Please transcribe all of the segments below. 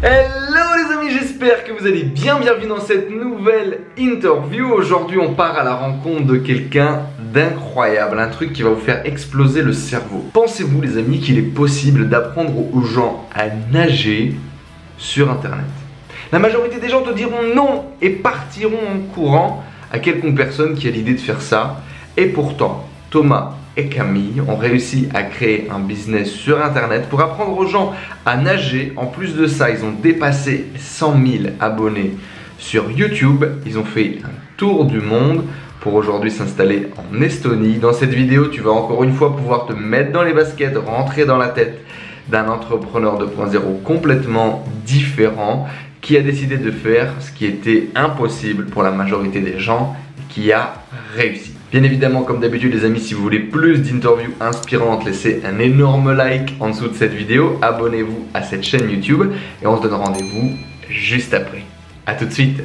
Hello les amis, j'espère que vous allez bien. Bienvenue dans cette nouvelle interview. Aujourd'hui on part à la rencontre de quelqu'un d'incroyable, un truc qui va vous faire exploser le cerveau. Pensez-vous les amis qu'il est possible d'apprendre aux gens à nager sur internet? La majorité des gens te diront non et partiront en courant à quelconque personne qui a l'idée de faire ça. Et pourtant, Thomas et Camille ont réussi à créer un business sur internet pour apprendre aux gens à nager. En plus de ça, ils ont dépassé 100 000 abonnés sur YouTube. Ils ont fait un tour du monde pour aujourd'hui s'installer en Estonie. Dans cette vidéo, tu vas encore une fois pouvoir te mettre dans les baskets, rentrer dans la tête d'un entrepreneur 2.0 complètement différent qui a décidé de faire ce qui était impossible pour la majorité des gens et qui a réussi. Bien évidemment, comme d'habitude les amis, si vous voulez plus d'interviews inspirantes, laissez un énorme like en dessous de cette vidéo, abonnez-vous à cette chaîne YouTube et on se donne rendez-vous juste après. A tout de suite.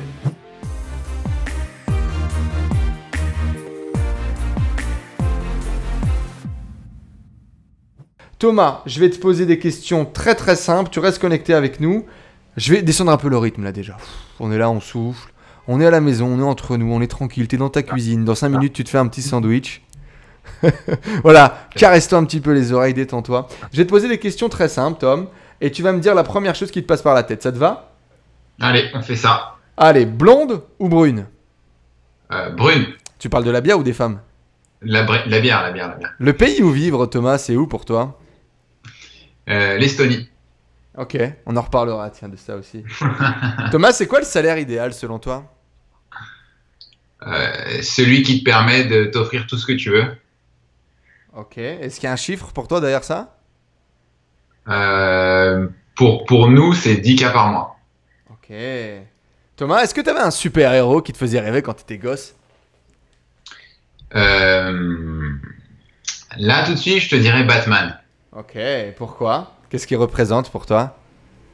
Thomas, je vais te poser des questions très simples, tu restes connecté avec nous. Je vais descendre un peu le rythme là déjà. On est là, on souffle. On est à la maison, on est entre nous, on est tranquille, t'es dans ta cuisine. Dans 5 minutes, tu te fais un petit sandwich. Voilà, caresse-toi un petit peu les oreilles, détends-toi. Je vais te poser des questions très simples, Tom. Et tu vas me dire la première chose qui te passe par la tête. Ça te va? Allez, on fait ça. Allez, blonde ou brune? Brune. Tu parles de la bière ou des femmes? La bière. Le pays où vivre, Thomas, c'est où pour toi? L'Estonie. Ok, on en reparlera, tiens, de ça aussi. Thomas, c'est quoi le salaire idéal selon toi? Celui qui te permet de t'offrir tout ce que tu veux. Ok, est-ce qu'il y a un chiffre pour toi derrière ça? Pour nous, c'est 10K par mois. Ok. Thomas, est-ce que tu avais un super héros qui te faisait rêver quand tu étais gosse? Là, tout de suite, je te dirais Batman. Ok, pourquoi? Qu'est-ce qu'il représente pour toi?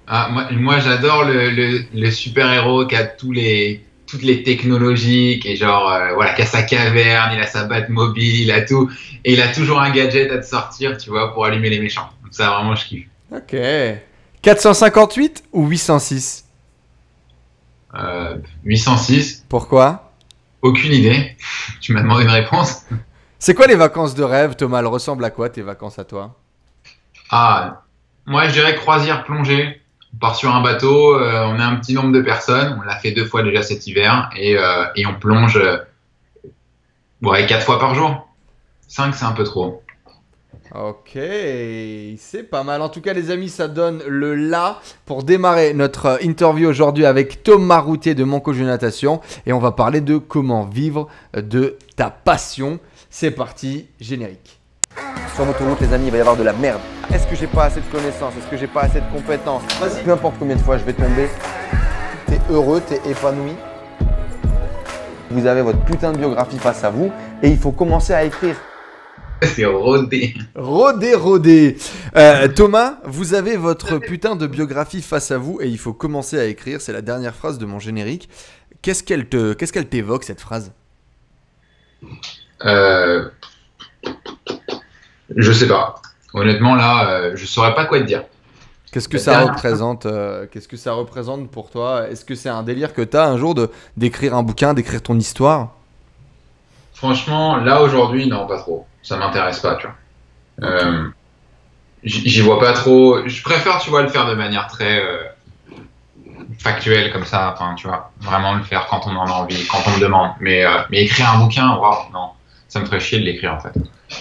Ah, moi j'adore le super-héros qui a toutes les technologies, qui est genre, voilà, qui a sa caverne, il a sa Batmobile, il a tout. Et il a toujours un gadget à te sortir, tu vois, pour allumer les méchants. Donc ça, vraiment, je kiffe. Ok. 458 ou 806? 806. Pourquoi? Aucune idée. Tu m'as demandé une réponse. C'est quoi les vacances de rêve, Thomas? Elles ressemblent à quoi tes vacances à toi? Ah, moi je dirais croisière plongée. On part sur un bateau, on est un petit nombre de personnes, on l'a fait 2 fois déjà cet hiver et on plonge 4 fois par jour. 5 c'est un peu trop. Ok, c'est pas mal. En tout cas les amis, ça donne le là pour démarrer notre interview aujourd'hui avec Thomas Routier de Mon Coach de Natation. Et on va parler de comment vivre de ta passion. C'est parti, générique. Sur l'autoroute les amis, il va y avoir de la merde. Est-ce que j'ai pas assez de connaissances? Est-ce que j'ai pas assez de compétences? Peu importe combien de fois je vais tomber, t'es heureux, t'es épanoui. Vous avez votre putain de biographie face à vous et il faut commencer à écrire. C'est rodé. Rodé. Thomas, vous avez votre putain de biographie face à vous et il faut commencer à écrire. C'est la dernière phrase de mon générique. Qu'est-ce qu'elle t'évoque cette phrase? Je sais pas. Honnêtement, là, je saurais pas quoi te dire. Qu'est-ce que ça représente qu'est-ce que ça représente pour toi? Est-ce que c'est un délire que tu as un jour d'écrire un bouquin, d'écrire ton histoire? Franchement, là, aujourd'hui, non, pas trop. Ça m'intéresse pas, tu vois. J'y vois pas trop. Je préfère, tu vois, le faire de manière très factuelle, comme ça. Enfin, tu vois, vraiment le faire quand on en a envie, quand on me demande. Mais écrire un bouquin, waouh, non. Ça me ferait chier de l'écrire, en fait.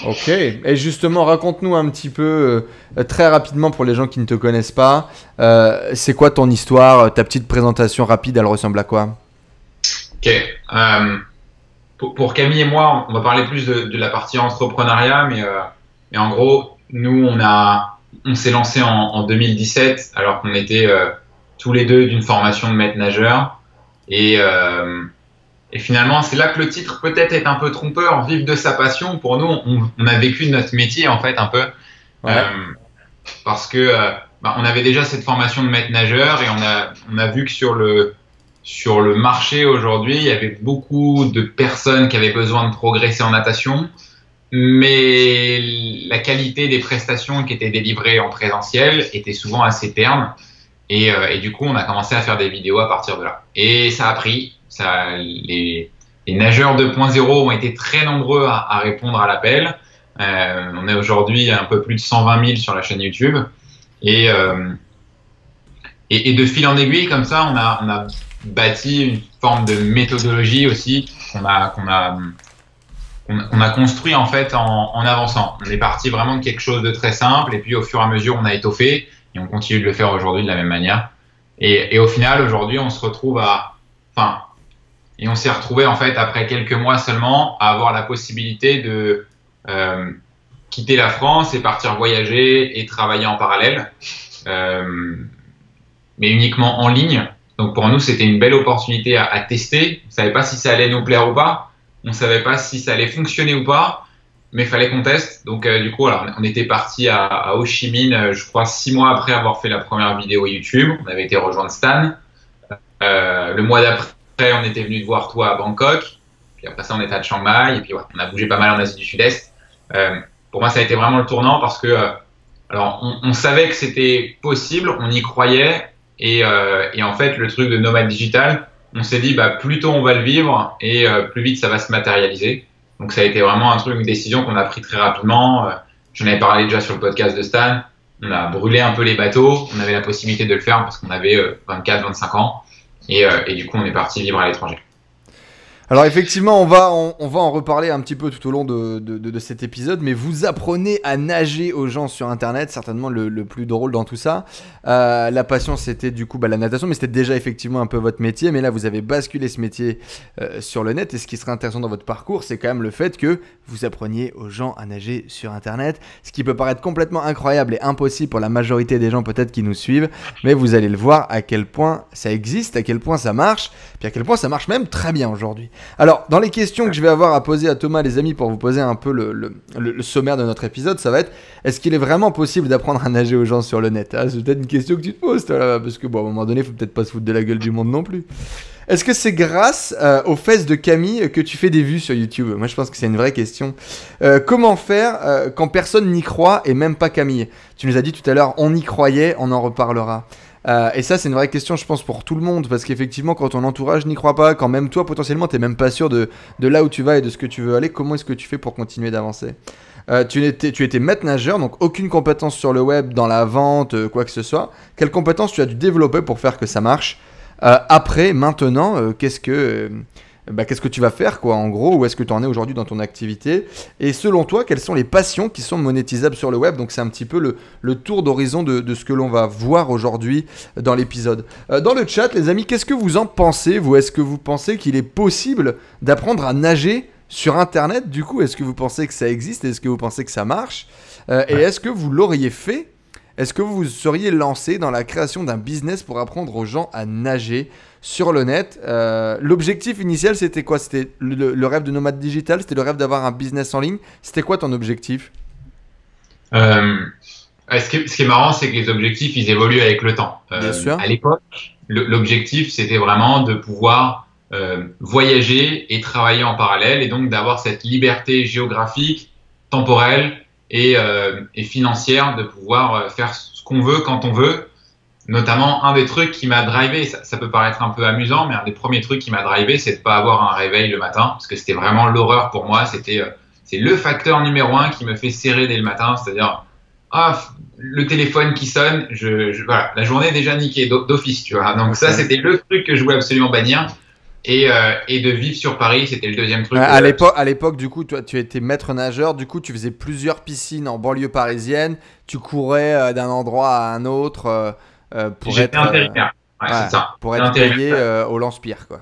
Ok, et justement, raconte-nous un petit peu, très rapidement pour les gens qui ne te connaissent pas, c'est quoi ton histoire, ta petite présentation rapide, elle ressemble à quoi? Ok, pour Camille et moi, on va parler plus de la partie entrepreneuriat, mais en gros, nous, on s'est lancé en 2017, alors qu'on était tous les deux d'une formation de maître nageur, et finalement, c'est là que le titre peut-être est un peu trompeur, vivre de sa passion. Pour nous, on a vécu notre métier en fait un peu, ouais. parce que on avait déjà cette formation de maître nageur et on a vu que sur le marché aujourd'hui, il y avait beaucoup de personnes qui avaient besoin de progresser en natation, mais la qualité des prestations qui étaient délivrées en présentiel était souvent assez terne. Et du coup, on a commencé à faire des vidéos à partir de là. Et ça a pris. Les nageurs 2.0 ont été très nombreux à répondre à l'appel. On est aujourd'hui un peu plus de 120 000 sur la chaîne YouTube. Et de fil en aiguille, comme ça, on a bâti une forme de méthodologie aussi qu'on a construit en fait en avançant. On est parti vraiment de quelque chose de très simple et puis au fur et à mesure, on a étoffé et on continue de le faire aujourd'hui de la même manière. Et au final, aujourd'hui, on se retrouve et on s'est retrouvé en fait après quelques mois seulement à avoir la possibilité de quitter la France et partir voyager et travailler en parallèle, mais uniquement en ligne. Donc pour nous, c'était une belle opportunité à tester. On ne savait pas si ça allait nous plaire ou pas. On ne savait pas si ça allait fonctionner ou pas, mais il fallait qu'on teste. Donc du coup, alors, on était parti à Ho Chi Minh, je crois 6 mois après avoir fait la première vidéo YouTube. On avait été rejoindre Stan. Le mois d'après, on était venu te voir toi à Bangkok. Puis après ça, on était à Chiang Mai. Et puis on a bougé pas mal en Asie du Sud-Est. Pour moi, ça a été vraiment le tournant parce que alors on savait que c'était possible, on y croyait. Et en fait, le truc de nomade digital, on s'est dit, plus tôt on va le vivre et plus vite ça va se matérialiser. Donc ça a été vraiment une décision qu'on a pris très rapidement. J'en avais parlé déjà sur le podcast de Stan. On a brûlé un peu les bateaux. On avait la possibilité de le faire parce qu'on avait 24-25 ans. Et du coup, on est parti vivre à l'étranger. Alors effectivement, on va en reparler un petit peu tout au long de cet épisode, mais vous apprenez à nager aux gens sur Internet, certainement le plus drôle dans tout ça. La passion, c'était du coup la natation, mais c'était déjà effectivement un peu votre métier, mais là vous avez basculé ce métier sur le net, et ce qui serait intéressant dans votre parcours, c'est quand même le fait que vous appreniez aux gens à nager sur Internet, ce qui peut paraître complètement incroyable et impossible pour la majorité des gens peut-être qui nous suivent, mais vous allez le voir à quel point ça existe, à quel point ça marche, puis à quel point ça marche même très bien aujourd'hui. Alors, dans les questions que je vais avoir à poser à Thomas, les amis, pour vous poser un peu le sommaire de notre épisode, ça va être: est-ce qu'il est vraiment possible d'apprendre à nager aux gens sur le net? C'est peut-être une question que tu te poses, toi, là, parce que à un moment donné, il faut peut-être pas se foutre de la gueule du monde non plus. Est-ce que c'est grâce aux fesses de Camille que tu fais des vues sur YouTube? Moi, je pense que c'est une vraie question. Comment faire quand personne n'y croit, et même pas Camille? Tu nous as dit tout à l'heure, on y croyait, on en reparlera. Et ça, c'est une vraie question, je pense, pour tout le monde, parce qu'effectivement, quand ton entourage n'y croit pas, quand même toi, potentiellement, t'es même pas sûr de là où tu vas et de ce que tu veux aller, comment est-ce que tu fais pour continuer d'avancer? Tu étais maître nageur, donc aucune compétence sur le web, dans la vente, quoi que ce soit. Quelles compétences tu as dû développer pour faire que ça marche? Maintenant, qu'est-ce que tu vas faire, quoi, en gros? Où est-ce que tu en es aujourd'hui dans ton activité? Et selon toi, quelles sont les passions qui sont monétisables sur le web? Donc c'est un petit peu le tour d'horizon de ce que l'on va voir aujourd'hui dans l'épisode. Dans le chat, les amis, qu'est-ce que vous en pensez, vous? Est-ce que vous pensez qu'il est possible d'apprendre à nager sur Internet? Du coup, est-ce que vous pensez que ça existe? Est-ce que vous pensez que ça marche? Et est-ce que vous l'auriez fait? Est-ce que vous vous seriez lancé dans la création d'un business pour apprendre aux gens à nager sur le net? L'objectif initial, c'était quoi? C'était le rêve de nomade digital? C'était le rêve d'avoir un business en ligne? C'était quoi ton objectif? Ce qui est marrant, c'est que les objectifs, ils évoluent avec le temps. Bien sûr. À l'époque, l'objectif, c'était vraiment de pouvoir voyager et travailler en parallèle, et donc d'avoir cette liberté géographique, temporelle et financière de pouvoir faire ce qu'on veut quand on veut. Notamment, un des trucs qui m'a drivé, ça peut paraître un peu amusant, mais un des premiers trucs qui m'a drivé, c'est de pas avoir un réveil le matin, parce que c'était vraiment l'horreur pour moi. C'est le facteur numéro 1 qui me fait serrer dès le matin, c'est-à-dire le téléphone qui sonne, voilà, la journée est déjà niquée d'office, tu vois. Donc ça, c'était le truc que je voulais absolument bannir. Et de vivre sur Paris, c'était le deuxième truc. À l'époque, du coup, toi, tu étais maître nageur. Du coup, tu faisais plusieurs piscines en banlieue parisienne. Tu courais d'un endroit à un autre pour être intérimaire. C'est ça. Pour être payé au lance-pierre, quoi.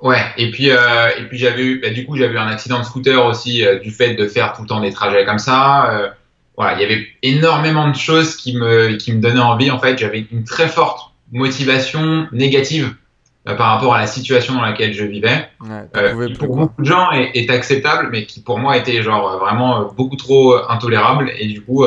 Ouais. Et puis j'avais eu un accident de scooter aussi du fait de faire tout le temps des trajets comme ça. Voilà, il y avait énormément de choses qui me donnaient envie. En fait, j'avais une très forte motivation négative par rapport à la situation dans laquelle je vivais, qui pour beaucoup de gens est acceptable, mais qui pour moi était vraiment beaucoup trop intolérable, et du coup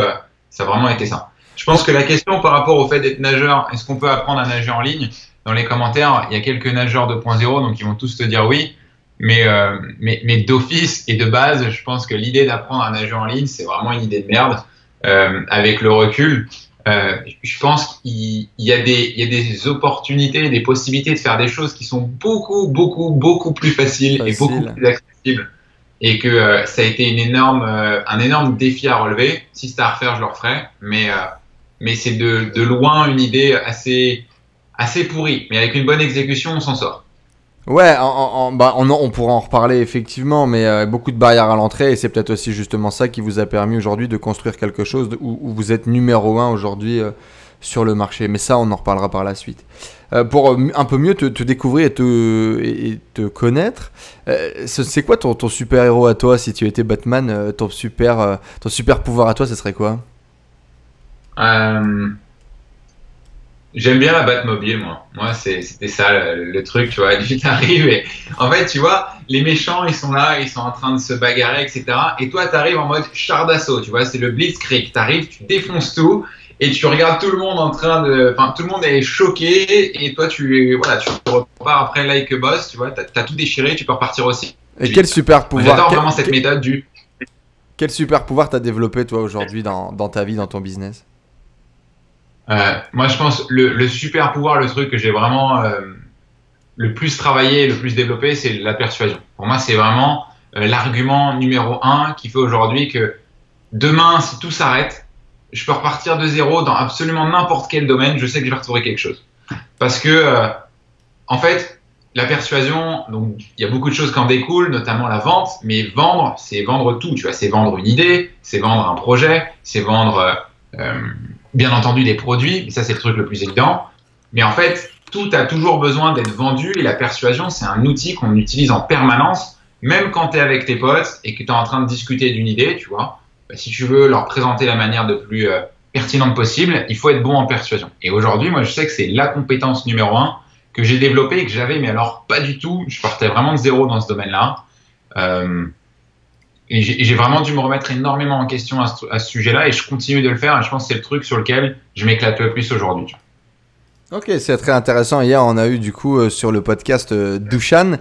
ça a vraiment été ça. Je pense que la question par rapport au fait d'être nageur, est-ce qu'on peut apprendre à nager en ligne? Dans les commentaires, il y a quelques nageurs 2.0, donc ils vont tous te dire oui, mais d'office et de base, je pense que l'idée d'apprendre à nager en ligne, c'est vraiment une idée de merde avec le recul. je pense qu'il y a des opportunités, des possibilités de faire des choses qui sont beaucoup plus faciles et beaucoup plus accessibles. Et que ça a été un énorme défi à relever. Si c'était à refaire, je le referais. Mais c'est de loin une idée assez pourrie. Mais avec une bonne exécution, on s'en sort. Ouais, on pourra en reparler effectivement, mais beaucoup de barrières à l'entrée, et c'est peut-être aussi justement ça qui vous a permis aujourd'hui de construire quelque chose où vous êtes numéro 1 aujourd'hui sur le marché. Mais ça, on en reparlera par la suite. Pour un peu mieux te découvrir et te connaître, c'est quoi ton super-héros à toi? Si tu étais Batman, ton super pouvoir à toi, ce serait quoi? J'aime bien la Batmobile, moi. Moi, c'était ça le truc, tu vois. Tu t'arrives et en fait, tu vois, les méchants, ils sont là, ils sont en train de se bagarrer, etc. Et toi, t'arrives en mode char d'assaut, tu vois. C'est le Blitzkrieg. T'arrives, tu défonces tout et tu regardes tout le monde enfin, tout le monde est choqué et toi, tu repars après like a boss, tu vois. T'as tout déchiré, tu peux repartir aussi. Et quel super pouvoir? J'adore vraiment cette méthode Quel super pouvoir t'as développé toi aujourd'hui dans ta vie, dans ton business? Moi, je pense le super pouvoir, le truc que j'ai vraiment le plus travaillé, le plus développé, c'est la persuasion. Pour moi, c'est vraiment l'argument numéro 1 qui fait aujourd'hui que demain, si tout s'arrête, je peux repartir de zéro dans absolument n'importe quel domaine. Je sais que je vais retrouver quelque chose. Parce que, en fait, la persuasion, donc il y a beaucoup de choses qui en découlent, notamment la vente. Mais vendre, c'est vendre tout. Tu vois, c'est vendre une idée, c'est vendre un projet, c'est vendre bien entendu des produits, et ça c'est le truc le plus évident, mais en fait tout a toujours besoin d'être vendu et la persuasion c'est un outil qu'on utilise en permanence, même quand tu es avec tes potes et que tu es en train de discuter d'une idée, tu vois, si tu veux leur présenter la manière de plus pertinente possible, il faut être bon en persuasion. Et aujourd'hui, moi je sais que c'est la compétence numéro 1 que j'ai développée et que j'avais, mais alors pas du tout, je partais vraiment de zéro dans ce domaine-là. Et j'ai vraiment dû me remettre énormément en question à ce sujet-là et je continue de le faire et je pense que c'est le truc sur lequel je m'éclate le plus aujourd'hui. Ok, c'est très intéressant. Hier, on a eu du coup sur le podcast Dushan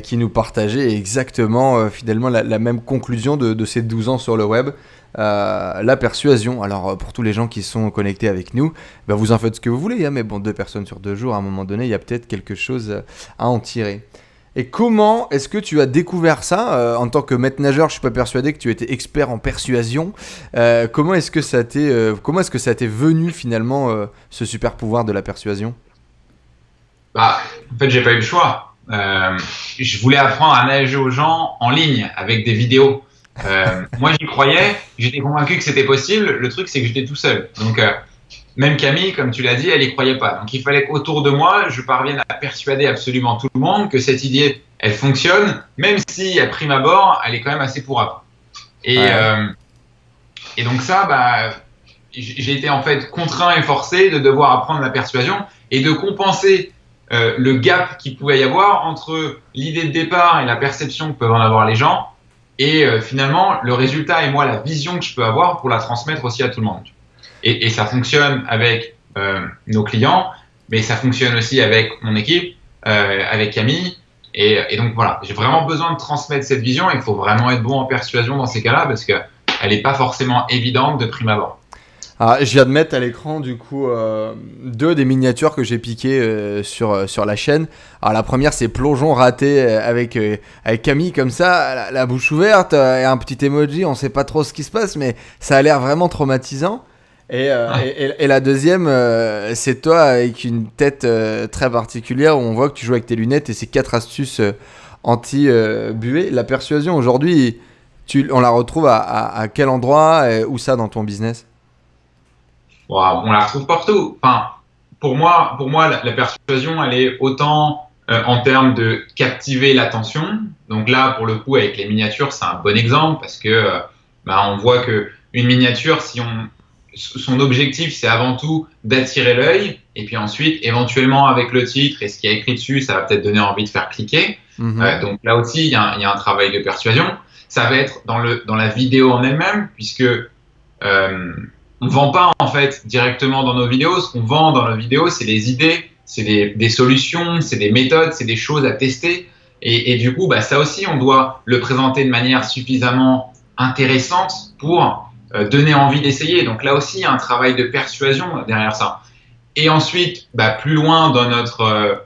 qui nous partageait exactement fidèlement la même conclusion de ses 12 ans sur le web. La persuasion. Alors pour tous les gens qui sont connectés avec nous, bah, vous en faites ce que vous voulez, hein, mais bon, 2 personnes sur 2 jours, à un moment donné, il y a peut-être quelque chose à en tirer. Et comment est-ce que tu as découvert ça en tant que maître nageur? Je suis pas persuadé que tu étais expert en persuasion. Comment est-ce que ça t'est venu finalement ce super pouvoir de la persuasion? Bah, en fait, j'ai pas eu le choix. Je voulais apprendre à nager aux gens en ligne avec des vidéos. Moi, j'y croyais, j'étais convaincu que c'était possible. Le truc, c'est que j'étais tout seul. Donc, même Camille, comme tu l'as dit, elle y croyait pas. Donc, il fallait qu'autour de moi, je parvienne à persuader absolument tout le monde que cette idée, elle fonctionne, même si, à prime abord, elle est quand même assez pourrave. Et donc ça, bah, j'ai été en fait contraint et forcé de devoir apprendre la persuasion et de compenser le gap qu'il pouvait y avoir entre l'idée de départ et la perception que peuvent en avoir les gens et finalement le résultat et moi la vision que je peux avoir pour la transmettre aussi à tout le monde. Et ça fonctionne avec nos clients, mais ça fonctionne aussi avec mon équipe, avec Camille. Et donc voilà, j'ai vraiment besoin de transmettre cette vision et il faut vraiment être bon en persuasion dans ces cas-là parce qu'elle n'est pas forcément évidente de prime abord. Alors, je viens de mettre à l'écran du coup 2 des miniatures que j'ai piquées sur la chaîne. Alors la première c'est plongeon raté avec Camille comme ça, la bouche ouverte et un petit emoji, on sait pas trop ce qui se passe mais ça a l'air vraiment traumatisant. Et la deuxième c'est toi avec une tête très particulière où on voit que tu joues avec tes lunettes et c'est 4 astuces anti-buée. La persuasion aujourd'hui, on la retrouve à quel endroit et où ça dans ton business? On la retrouve partout. Enfin, pour moi, la persuasion, elle est autant en termes de captiver l'attention. Donc là, pour le coup, avec les miniatures, c'est un bon exemple parce que on voit que une miniature, son objectif, c'est avant tout d'attirer l'œil. Et puis ensuite, éventuellement, avec le titre et ce qui est écrit dessus, ça va peut-être donner envie de faire cliquer. Donc là aussi, il y a un travail de persuasion. Ça va être dans la vidéo en elle-même, puisque on ne vend pas en fait directement dans nos vidéos. Ce qu'on vend dans nos vidéos, c'est des idées, c'est des solutions, c'est des méthodes, c'est des choses à tester. Et du coup, ça aussi, on doit le présenter de manière suffisamment intéressante pour donner envie d'essayer. Donc là aussi, il y a un travail de persuasion derrière ça. Et ensuite, plus loin dans notre,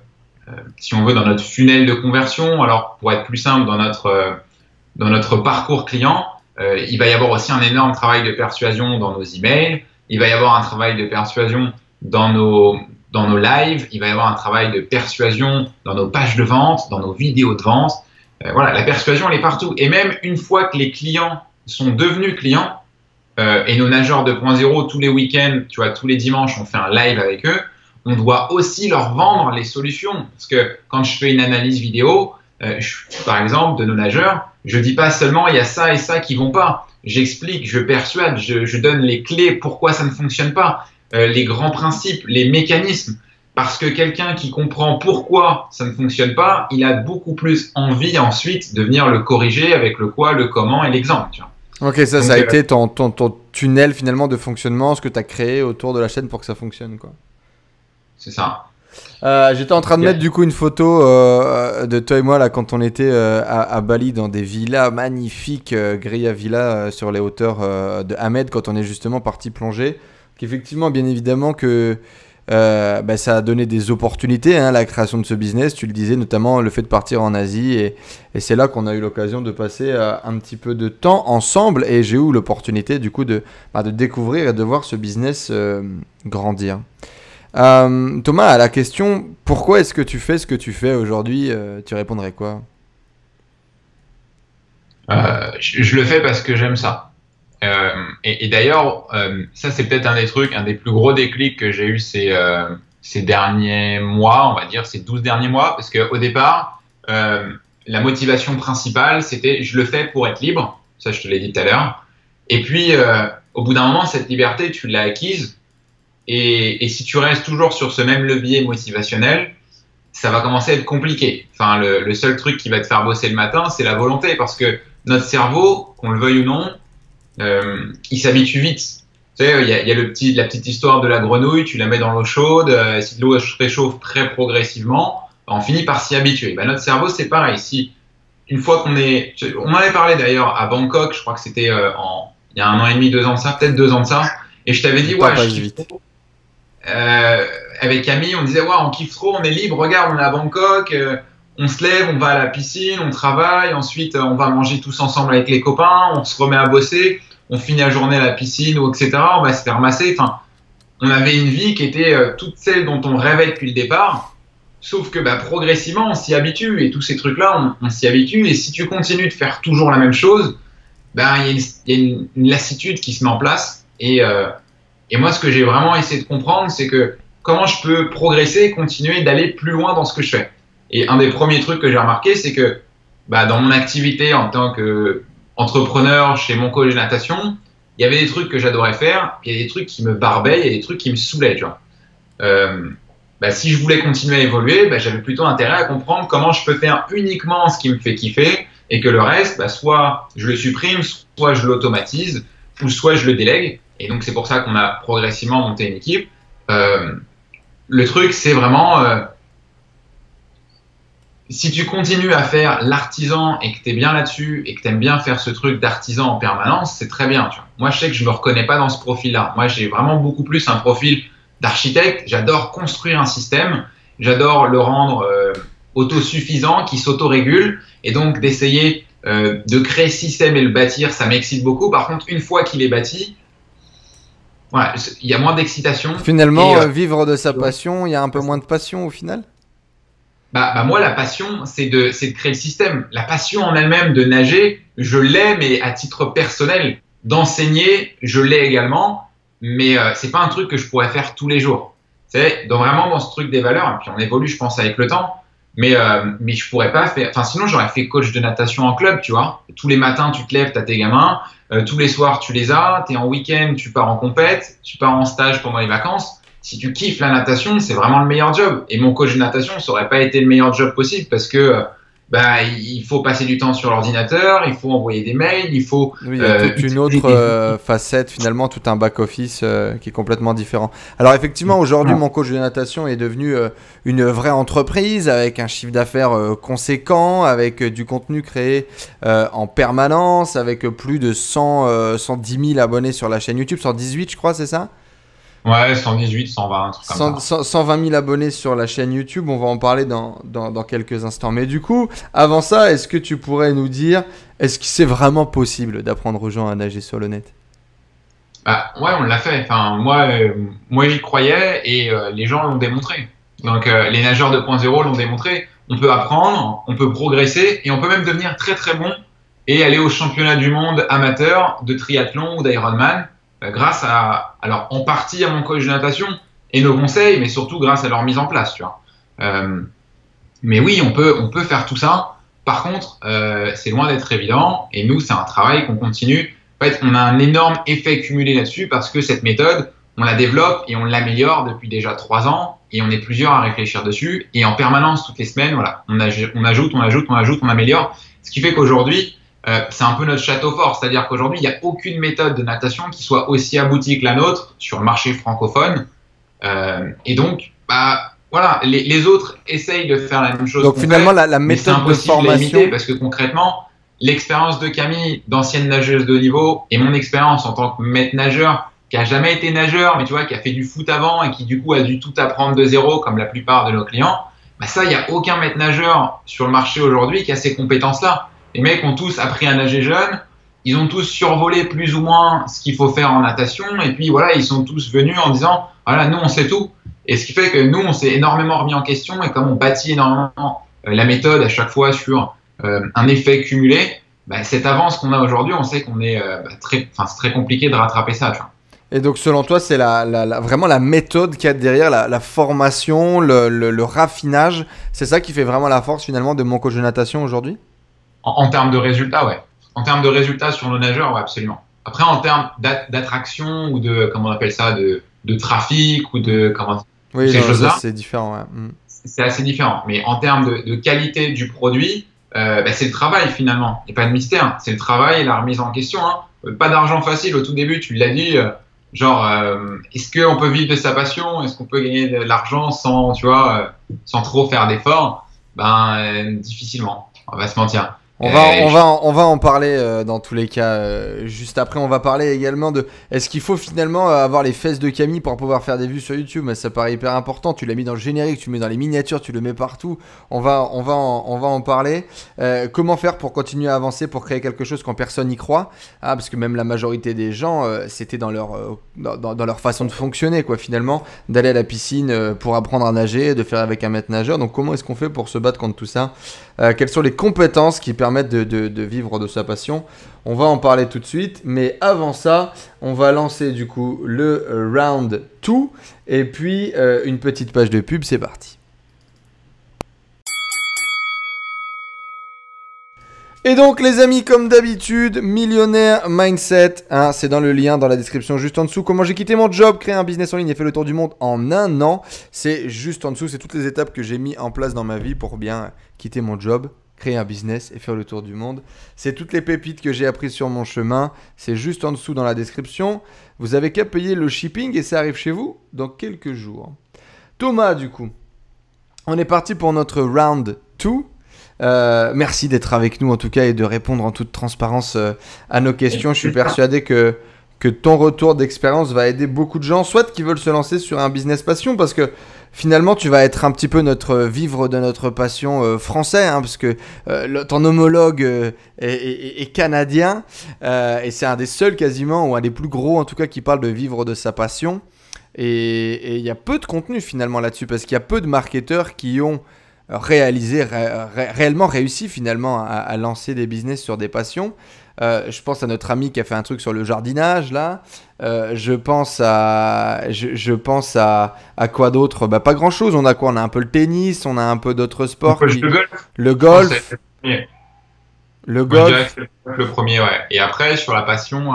si on veut, dans notre funnel de conversion, alors pour être plus simple, dans notre parcours client, il va y avoir aussi un énorme travail de persuasion dans nos emails, il va y avoir un travail de persuasion dans nos lives, il va y avoir un travail de persuasion dans nos pages de vente, dans nos vidéos de vente. Voilà, la persuasion, elle est partout. Et même une fois que les clients sont devenus clients, et nos nageurs 2.0, tous les week-ends, tu vois, tous les dimanches, on fait un live avec eux, on doit aussi leur vendre les solutions. Parce que quand je fais une analyse vidéo, par exemple, de nos nageurs, je dis pas seulement il y a ça et ça qui vont pas. J'explique, je persuade, je donne les clés pourquoi ça ne fonctionne pas, les grands principes, les mécanismes. Parce que quelqu'un qui comprend pourquoi ça ne fonctionne pas, il a beaucoup plus envie ensuite de venir le corriger avec le quoi, le comment et l'exemple. Tu vois. Ok, ça a été ton tunnel finalement de fonctionnement, ce que tu as créé autour de la chaîne pour que ça fonctionne, quoi. C'est ça. J'étais en train de mettre du coup une photo de toi et moi là quand on était à Bali dans des villas magnifiques, Gria Villa sur les hauteurs de Hamed, quand on est justement parti plonger. Qu'effectivement, bien évidemment que ça a donné des opportunités, hein, la création de ce business. Tu le disais, notamment le fait de partir en Asie, et c'est là qu'on a eu l'occasion de passer un petit peu de temps ensemble, et j'ai eu l'opportunité du coup de découvrir et de voir ce business grandir. Thomas, à la question pourquoi est-ce que tu fais ce que tu fais aujourd'hui, tu répondrais quoi? Je le fais parce que j'aime ça. Et d'ailleurs, ça c'est peut-être un des plus gros déclics que j'ai eu ces derniers mois, on va dire ces 12 derniers mois, parce qu'au départ, la motivation principale c'était je le fais pour être libre, ça je te l'ai dit tout à l'heure, et puis au bout d'un moment cette liberté tu l'as acquise, et si tu restes toujours sur ce même levier motivationnel, ça va commencer à être compliqué. Enfin, le seul truc qui va te faire bosser le matin c'est la volonté, parce que notre cerveau, qu'on le veuille ou non, il s'habitue vite. Tu sais, il y a la petite histoire de la grenouille, tu la mets dans l'eau chaude, si l'eau se réchauffe très progressivement, on finit par s'y habituer. Notre cerveau, c'est pareil. Si, une fois on en avait parlé d'ailleurs à Bangkok, je crois que c'était il y a 1 an et demi, 2 ans de ça, peut-être 2 ans de ça, et je t'avais dit, avec Camille, on disait, on kiffe trop, on est libre, regarde, on est à Bangkok, on se lève, on va à la piscine, on travaille, ensuite on va manger tous ensemble avec les copains, on se remet à bosser, on finit la journée à la piscine, etc. On va se faire masser. Enfin, on avait une vie qui était toute celle dont on rêvait depuis le départ, sauf que progressivement on s'y habitue, et tous ces trucs-là, on s'y habitue, et si tu continues de faire toujours la même chose, il y a une lassitude qui se met en place, et moi ce que j'ai vraiment essayé de comprendre, c'est que comment je peux progresser et continuer d'aller plus loin dans ce que je fais. Et un des premiers trucs que j'ai remarqué, c'est que dans mon activité en tant qu'entrepreneur chez mon coach de natation, il y avait des trucs que j'adorais faire, il y a des trucs qui me barbaient, il y a des trucs qui me saoulaient, tu vois. Si je voulais continuer à évoluer, j'avais plutôt intérêt à comprendre comment je peux faire uniquement ce qui me fait kiffer, et que le reste, soit je le supprime, soit je l'automatise, ou soit je le délègue. Et donc c'est pour ça qu'on a progressivement monté une équipe. Le truc, c'est vraiment... si tu continues à faire l'artisan et que tu es bien là-dessus et que tu aimes bien faire ce truc d'artisan en permanence, c'est très bien. Tu vois. Moi, je sais que je me reconnais pas dans ce profil-là. Moi, j'ai vraiment beaucoup plus un profil d'architecte. J'adore construire un système. J'adore le rendre autosuffisant, qui s'autorégule. Et donc, d'essayer de créer ce système et le bâtir, ça m'excite beaucoup. Par contre, une fois qu'il est bâti, il y a moins d'excitation. Finalement, vivre de sa passion, il y a un peu moins de passion au final? Moi, la passion, c'est de créer le système. La passion en elle-même de nager, je l'ai, mais à titre personnel. D'enseigner, je l'ai également, mais c'est pas un truc que je pourrais faire tous les jours. C'est vraiment dans ce truc des valeurs, et puis on évolue, je pense, avec le temps, mais je pourrais pas faire... Enfin, sinon, j'aurais fait coach de natation en club, tu vois. Tous les matins, tu te lèves, t'as tes gamins, tous les soirs, tu les as, t'es en week-end, tu pars en compète, tu pars en stage pendant les vacances. Si tu kiffes la natation, c'est vraiment le meilleur job. Et mon coach de natation, ça aurait pas été le meilleur job possible, parce que bah, il faut passer du temps sur l'ordinateur, il faut envoyer des mails, il faut. Oui, il y a toute une autre facette, finalement, tout un back-office qui est complètement différent. Alors, effectivement, aujourd'hui, mon coach de natation est devenu une vraie entreprise avec un chiffre d'affaires conséquent, avec du contenu créé en permanence, avec plus de 110 000 abonnés sur la chaîne YouTube, 118, je crois, c'est ça? Ouais, 118, 120, un truc comme ça. 120 000 abonnés sur la chaîne YouTube, on va en parler dans quelques instants. Mais du coup, avant ça, est-ce que tu pourrais nous dire, est-ce que c'est vraiment possible d'apprendre aux gens à nager sur le net? Bah, ouais, on l'a fait. Enfin, moi j'y croyais et les gens l'ont démontré. Donc, les nageurs 2.0 l'ont démontré. On peut apprendre, on peut progresser et on peut même devenir très très bon et aller au championnat du monde amateur de triathlon ou d'Ironman grâce alors en partie à mon coach de natation et nos conseils, mais surtout grâce à leur mise en place, tu vois. Mais oui, on peut faire tout ça. Par contre, c'est loin d'être évident et nous, c'est un travail qu'on continue. En fait, on a un énorme effet cumulé là-dessus parce que cette méthode, on la développe et on l'améliore depuis déjà 3 ans et on est plusieurs à réfléchir dessus et en permanence, toutes les semaines, voilà, on ajoute, on améliore. Ce qui fait qu'aujourd'hui, c'est un peu notre château fort, c'est-à-dire qu'aujourd'hui, il n'y a aucune méthode de natation qui soit aussi aboutie que la nôtre sur le marché francophone. Et donc, bah, voilà, les autres essayent de faire la même chose. Donc finalement, la méthode de formation, parce que concrètement, l'expérience de Camille, d'ancienne nageuse de haut niveau, et mon expérience en tant que maître nageur, qui a jamais été nageur, mais tu vois, qui a fait du foot avant et qui du coup a dû tout apprendre de zéro, comme la plupart de nos clients, bah ça, il n'y a aucun maître nageur sur le marché aujourd'hui qui a ces compétences-là. Les mecs ont tous appris à nager jeunes, ils ont tous survolé plus ou moins ce qu'il faut faire en natation, et puis voilà, ils sont tous venus en disant, voilà, nous on sait tout. Et ce qui fait que nous, on s'est énormément remis en question, et comme on bâtit énormément la méthode à chaque fois sur un effet cumulé, bah, cette avance qu'on a aujourd'hui, on sait qu'on est c'est très compliqué de rattraper ça, tu vois. Et donc, selon toi, c'est vraiment la méthode qu'il y a derrière, la formation, le raffinage. C'est ça qui fait vraiment la force finalement de mon coach de natation aujourd'hui? En termes de résultats, ouais. En termes de résultats sur nos nageurs, ouais, absolument. Après, en termes d'attraction ou de, comment on appelle ça, de trafic ou de oui, ces choses-là, c'est différent. Ouais. C'est assez différent. Mais en termes de qualité du produit, bah, c'est le travail finalement. Il n'y a pas de mystère. C'est le travail et la remise en question. Hein. Pas d'argent facile au tout début, tu l'as dit. Est-ce qu'on peut vivre de sa passion? Est-ce qu'on peut gagner de l'argent sans, tu vois, sans trop faire d'efforts? Difficilement. On va se mentir. On va en parler dans tous les cas juste après. On va parler également de est-ce qu'il faut finalement avoir les fesses de Camille pour pouvoir faire des vues sur YouTube. Mais ça paraît hyper important. Tu l'as mis dans le générique, tu le mets dans les miniatures, tu le mets partout. On va en parler. Comment faire pour continuer à avancer, pour créer quelque chose quand personne n'y croit? Parce que même la majorité des gens, c'était dans leur façon de fonctionner, quoi, finalement, d'aller à la piscine pour apprendre à nager, de faire avec un maître nageur. Donc comment est-ce qu'on fait pour se battre contre tout ça? Quelles sont les compétences qui permettent de vivre de sa passion? On va en parler tout de suite, mais avant ça, on va lancer du coup le round 2 et puis une petite page de pub, c'est parti. Et donc les amis, comme d'habitude, Millionnaire Mindset, c'est dans le lien dans la description juste en dessous. Comment j'ai quitté mon job, créé un business en ligne et fait le tour du monde en 1 an. C'est juste en dessous, c'est toutes les étapes que j'ai mis en place dans ma vie pour bien quitter mon job, créer un business et faire le tour du monde. C'est toutes les pépites que j'ai apprises sur mon chemin. C'est juste en dessous dans la description. Vous avez qu'à payer le shipping et ça arrive chez vous dans quelques jours. Thomas, du coup, on est parti pour notre round 2. Merci d'être avec nous en tout cas et de répondre en toute transparence à nos questions. Je suis persuadé que ton retour d'expérience va aider beaucoup de gens, soit qui veulent se lancer sur un business passion, parce que finalement tu vas être un petit peu vivre de notre passion français, parce que ton homologue est canadien et c'est un des seuls quasiment, ou un des plus gros en tout cas, qui parle de vivre de sa passion. Et il y a peu de contenu finalement là-dessus, parce qu'il y a peu de marketeurs qui ont réellement réussi finalement à lancer des business sur des passions. Je pense à notre ami qui a fait un truc sur le jardinage là. Je pense à quoi d'autre? Pas grand chose. On a quoi? On a un peu le tennis, on a un peu d'autres sports. Le golf. Le golf. Le premier, ouais. Et après, sur la passion,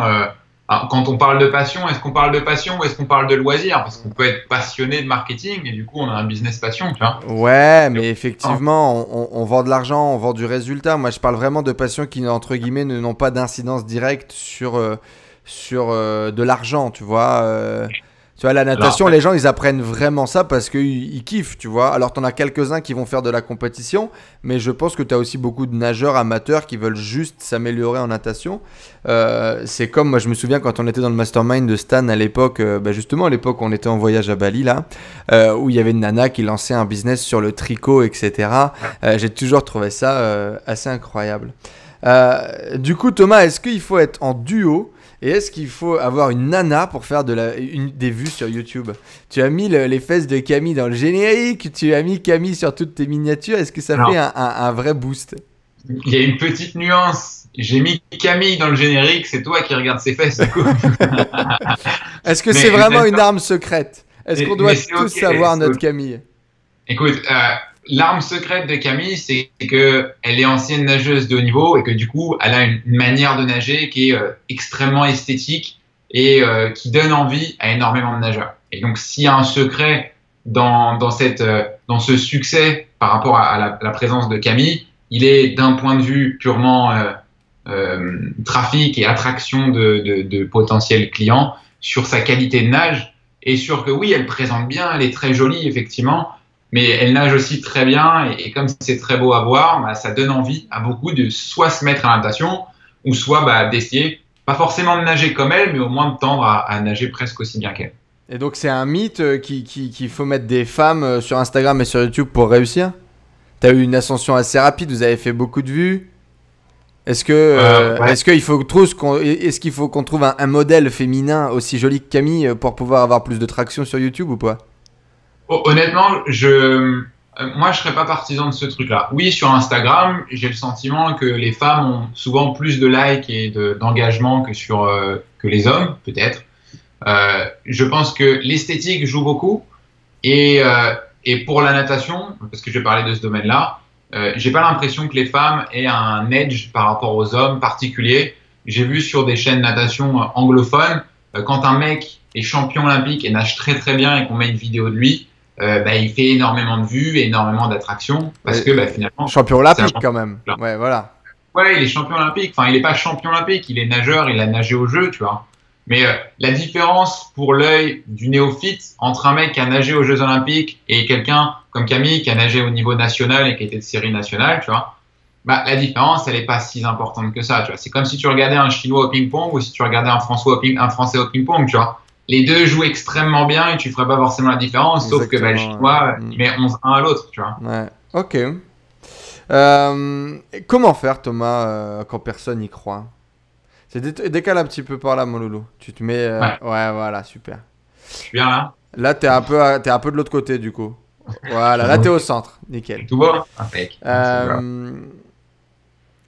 Alors, quand on parle de passion, est-ce qu'on parle de passion ou est-ce qu'on parle de loisir? Parce qu'on peut être passionné de marketing et du coup, on a un business passion, tu vois. Ouais, mais effectivement, on vend de l'argent, on vend du résultat. Moi, je parle vraiment de passions qui, entre guillemets, n'ont pas d'incidence directe sur de l'argent, tu vois. Tu vois, la natation, les gens, ils apprennent vraiment ça parce qu'ils kiffent, tu vois. Alors, t'en as quelques-uns qui vont faire de la compétition, mais je pense que t'as aussi beaucoup de nageurs amateurs qui veulent juste s'améliorer en natation. C'est comme, moi, je me souviens quand on était dans le mastermind de Stan à l'époque, justement, à l'époque, on était en voyage à Bali, là, où il y avait une nana qui lançait un business sur le tricot, etc. J'ai toujours trouvé ça assez incroyable. Du coup, Thomas, est-ce qu'il faut être en duo? Et est-ce qu'il faut avoir une nana pour faire des vues sur YouTube? Tu as mis les fesses de Camille dans le générique, tu as mis Camille sur toutes tes miniatures. Est-ce que ça fait un vrai boost? Il y a une petite nuance. J'ai mis Camille dans le générique, c'est toi qui regardes ses fesses, du coup. Est-ce que c'est vraiment une arme secrète? Est-ce qu'on doit tous savoir notre Camille? Écoute, l'arme secrète de Camille, c'est qu'elle est ancienne nageuse de haut niveau et que du coup, elle a une manière de nager qui est extrêmement esthétique et qui donne envie à énormément de nageurs. Et donc, s'il y a un secret dans ce succès par rapport à la présence de Camille, il est d'un point de vue purement trafic et attraction de potentiels clients sur sa qualité de nage et sur que oui, elle présente bien, elle est très jolie, effectivement, mais elle nage aussi très bien et comme c'est très beau à voir, bah, ça donne envie à beaucoup de soit se mettre à la natation ou soit d'essayer, pas forcément de nager comme elle, mais au moins de tendre à nager presque aussi bien qu'elle. Et donc c'est un mythe qu'il faut mettre des femmes sur Instagram et sur YouTube pour réussir? Tu as eu une ascension assez rapide, vous avez fait beaucoup de vues. Est-ce qu'il faut qu'on trouve un modèle féminin aussi joli que Camille pour pouvoir avoir plus de traction sur YouTube ou pas? Honnêtement, moi, je serais pas partisan de ce truc-là. Oui, sur Instagram, j'ai le sentiment que les femmes ont souvent plus de likes et d'engagement que les hommes, peut-être. Je pense que l'esthétique joue beaucoup et pour la natation, parce que je vais parler de ce domaine-là, j'ai pas l'impression que les femmes aient un edge par rapport aux hommes particulier. J'ai vu sur des chaînes de natation anglophones, quand un mec est champion olympique et nage très très bien et qu'on met une vidéo de lui, il fait énormément de vues et énormément d'attractions parce que finalement champion olympique quand même. Ouais, voilà. Ouais, il est champion olympique. Enfin, il est pas champion olympique, il est nageur, il a nagé au jeu, tu vois. Mais la différence pour l'œil du néophyte entre un mec qui a nagé aux Jeux Olympiques et quelqu'un comme Camille qui a nagé au niveau national et qui était de série nationale, tu vois, la différence, elle est pas si importante que ça, tu vois. C'est comme si tu regardais un Chinois au ping-pong ou si tu regardais un Français au ping-pong, tu vois. Les deux jouent extrêmement bien et tu ferais pas forcément la différence, sauf que le Chinois, il met 11-1 à l'autre, tu vois. Ouais, ok. Comment faire, Thomas, quand personne n'y croit? Décale un petit peu par là, mon loulou. Tu te mets... ouais, voilà, super. Je suis bien là. Là, t'es un peu de l'autre côté, du coup. Voilà, là, t'es au centre. Nickel. Tout va impec.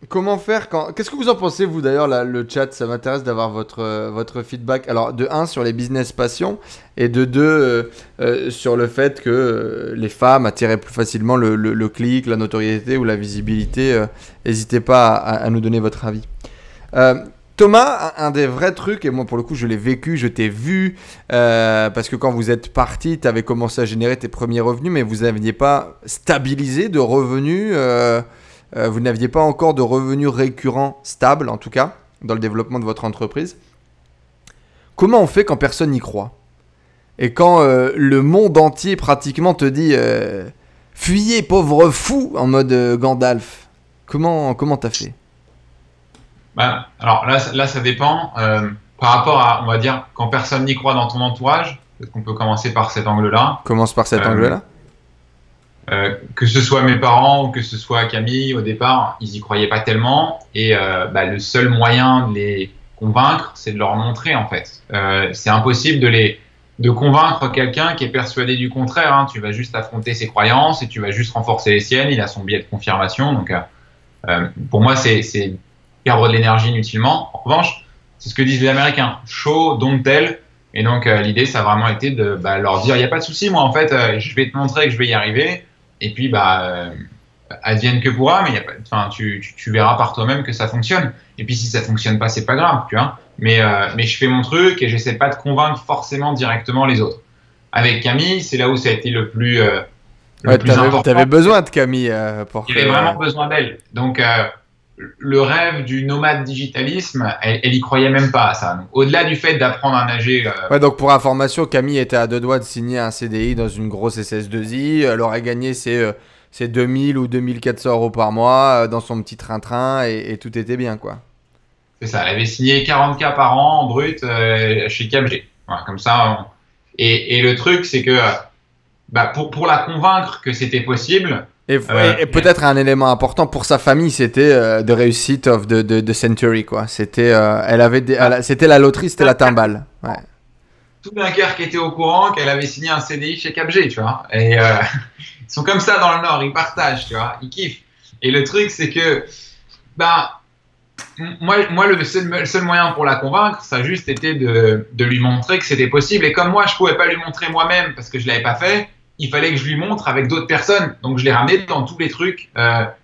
Comment faire quand... Qu'est-ce que vous en pensez, vous, d'ailleurs, le chat? Ça m'intéresse d'avoir votre feedback. Alors, de 1, sur les business passions, et de 2, sur le fait que les femmes attiraient plus facilement le clic, la notoriété ou la visibilité. N'hésitez pas à nous donner votre avis. Thomas, un des vrais trucs, et moi pour le coup je l'ai vécu, je t'ai vu, parce que quand vous êtes parti, tu avais commencé à générer tes premiers revenus, mais vous n'aviez pas stabilisé de revenus, vous n'aviez pas encore de revenus récurrents stables, en tout cas, dans le développement de votre entreprise. Comment on fait quand personne n'y croit? Et quand le monde entier pratiquement te dit « Fuyez, pauvre fou !» en mode Gandalf. Comment t'as fait? Alors là, ça dépend. Par rapport à, on va dire, quand personne n'y croit dans ton entourage, peut-être qu'on peut commencer par cet angle-là. Commence par cet angle-là. Que ce soit mes parents ou que ce soit Camille, au départ, ils y croyaient pas tellement. Et le seul moyen de les convaincre, c'est de leur montrer, en fait. C'est impossible de convaincre quelqu'un qui est persuadé du contraire. Hein. Tu vas juste affronter ses croyances et tu vas juste renforcer les siennes. Il a son biais de confirmation. Donc, pour moi, c'est perdre de l'énergie inutilement. En revanche, c'est ce que disent les Américains. Show, don't tell. Et donc, l'idée, ça a vraiment été de leur dire, il n'y a pas de souci, moi, en fait, je vais te montrer que je vais y arriver. Et puis, advienne que pourra, mais tu verras par toi-même que ça fonctionne. Et puis, si ça fonctionne pas, c'est pas grave, tu vois. mais je fais mon truc et j'essaie pas de convaincre forcément directement les autres. Avec Camille, c'est là où ça a été le plus important. T'avais besoin de Camille pour J'avais vraiment besoin d'elle. Donc, le rêve du nomade digitalisme, elle y croyait même pas à ça. Donc, au-delà du fait d'apprendre à nager. Ouais, donc pour information, Camille était à 2 doigts de signer un CDI dans une grosse SS2I. Elle aurait gagné ses 2000 ou 2400 euros par mois dans son petit train-train et tout était bien, quoi. C'est ça, elle avait signé 40K par an en brut chez Capg. Voilà, comme ça. Et le truc, c'est que pour la convaincre que c'était possible. Et peut-être un élément important pour sa famille, c'était the réussite of the century, quoi. C'était, c'était la loterie, c'était la timbale. Ouais. Tout Dunkerque était au courant qu'elle avait signé un CDI chez Capg, tu vois. Et ils sont comme ça dans le Nord, ils partagent, tu vois, ils kiffent. Et le truc, c'est que, moi, le seul moyen pour la convaincre, ça a juste été de lui montrer que c'était possible. Et comme moi, je pouvais pas lui montrer moi-même parce que je l'avais pas fait, il fallait que je lui montre avec d'autres personnes. Donc, je l'ai ramené dans tous les trucs